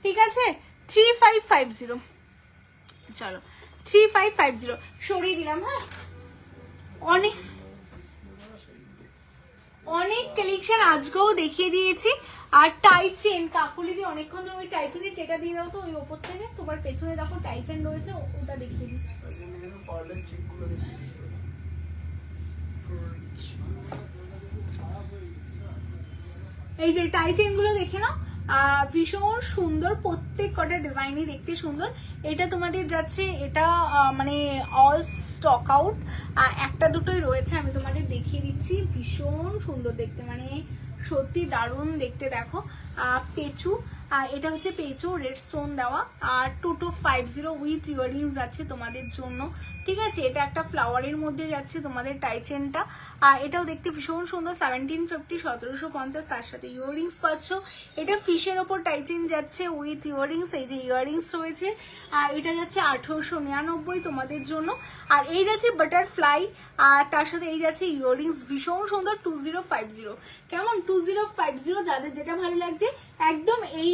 ঠিক আছে? 3550। চলো 3550 সরিয়ে দিলাম। হ্যাঁ, অনেক কালেকশন আজকেও দেখিয়ে দিয়েছি। আর টাই চেন, কাকুলি দিয়ে অনেকক্ষণ ধরে ওই টাই চেনের টেটা দিয়ে দাও তো ওই ওপর থেকে। তোমার পেছনে দেখো টাই চেন রয়েছে, ওটা দেখিয়ে দিই। পার্লের চিকগুলো দেখি। এই যে টাই চেন গুলো দেখে নাও, ভীষণ সুন্দর, প্রত্যেক কটা ডিজাইনই দেখতে সুন্দর। এটা তোমাদের যাচ্ছে, এটা মানে অল স্টক আউট, একটা দুটোই রয়েছে, আমি তোমাদের দেখিয়ে দিচ্ছি। ভীষণ সুন্দর দেখতে, মানে সত্যি দারুণ দেখতে। দেখো পেঁচু, এটা হচ্ছে পেঁচু রেড স্টোন দেওয়া, আর 2250 উইথ ইয়াররিংস যাচ্ছে তোমাদের জন্য, ঠিক আছে। এটা একটা ফ্লাওয়ারের মধ্যে যাচ্ছে তোমাদের টাই চেনটা, এটাও দেখতে ভীষণ সুন্দর। 1750 1750, তার সাথে ইয়াররিংস পাচ্ছ। এটা ফিশের ওপর টাই চেন যাচ্ছে উইথ ইয়াররিংস, এই যে ইয়াররিংস রয়েছে। এটা যাচ্ছে 1899 তোমাদের জন্য। আর এই যাচ্ছে বাটারফ্লাই, আর তার সাথে এই যাচ্ছে ইয়াররিংস, ভীষণ সুন্দর 2050। কেমন 2050, যাদের যেটা ভালো লাগছে একদম এই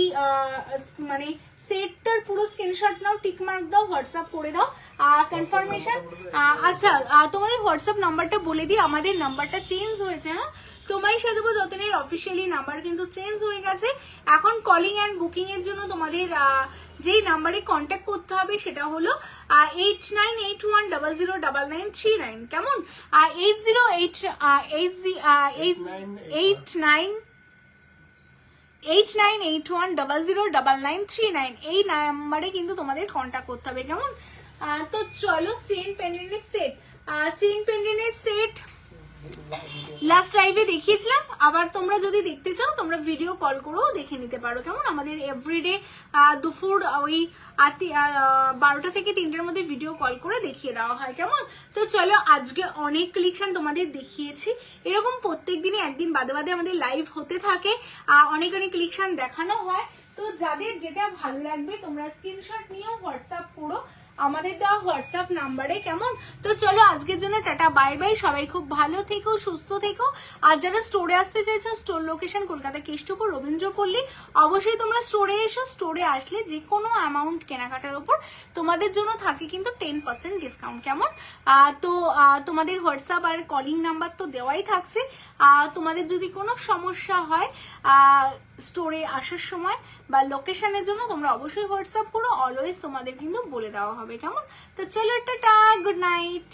মানে সেটটার পুরো স্ক্রিনশট নাও, টিক মার্ক দাও, হোয়াটসঅ্যাপ করে দাও কনফার্মেশন। আচ্ছা তোমাদের হোয়াটসঅ্যাপ নাম্বারটা বলে দিই, আমাদের নাম্বারটা চেঞ্জ হয়েছে। হ্যাঁ, তোমায় সাজাবো যতনের অফিসিয়ালি নাম্বার কিন্তু চেঞ্জ হয়ে গেছে। এখন কলিং অ্যান্ড বুকিং এর জন্য তোমাদের যেই নাম্বারে কন্ট্যাক্ট করতে হবে সেটা হলো 8981009939। কেমন 8981009939, এই নাম্বারে কিন্তু তোমাদের কন্ট্যাক্ট করতে হবে। কেমন তো চলো, চেন পেন্ডেন্টের সেট, চেন পেন্ডেন্টের সেট লাস্ট লাইভে দেখিয়েছিলাম। আবার তোমরা যদি দেখতে চাও তোমরা ভিডিও কল করেও দেখে নিতে পারো। কেমন আমাদের এভরিডে দুপুর ওই 12টা থেকে 3টার মধ্যে ভিডিও কল করে দেখিয়ে দেওয়া হয়। কেমন তো চলো, আজকে অনেক কালেকশন তোমাদের দেখিয়েছি। এরকম প্রত্যেক দিনই একদিন বাদে বাদে আমাদের লাইভ হতে থাকে, অনেক অনেক কালেকশন দেখানো হয়। তো যাদের যেটা ভালো লাগবে তোমরা স্ক্রিনশট নিয়েও হোয়াটসঅ্যাপ করো আমাদের দেওয়া হোয়াটসঅ্যাপ নাম্বারে। কেমন তো চলো, আজকের জন্য টাটা বাই বাই। সবাই খুব ভালো থেকো, সুস্থ থেকো। আর যারা স্টোরে আসতে চাইছো, স্টোর লোকেশন কলকাতা কেষ্টপুর রবীন্দ্রপল্লী, অবশ্যই তোমরা স্টোরে এসো। স্টোরে আসলে যে কোনো অ্যামাউন্ট কেনাকাটার উপর তোমাদের জন্য থাকে কিন্তু 10% ডিসকাউন্ট। কেমন তো তোমাদের হোয়াটসঅ্যাপ আর কলিং নাম্বার তো দেওয়াই থাকছে। তোমাদের যদি কোনো সমস্যা হয় স্টোরে আসার সময় বা লোকেশনের জন্য, তোমরা অবশ্যই হোয়াটসঅ্যাপ করো, অলওয়েজ তোমাদের কিন্তু বলে দেওয়া হবে। কেমন তো চলো, টাটা, গুড নাইট।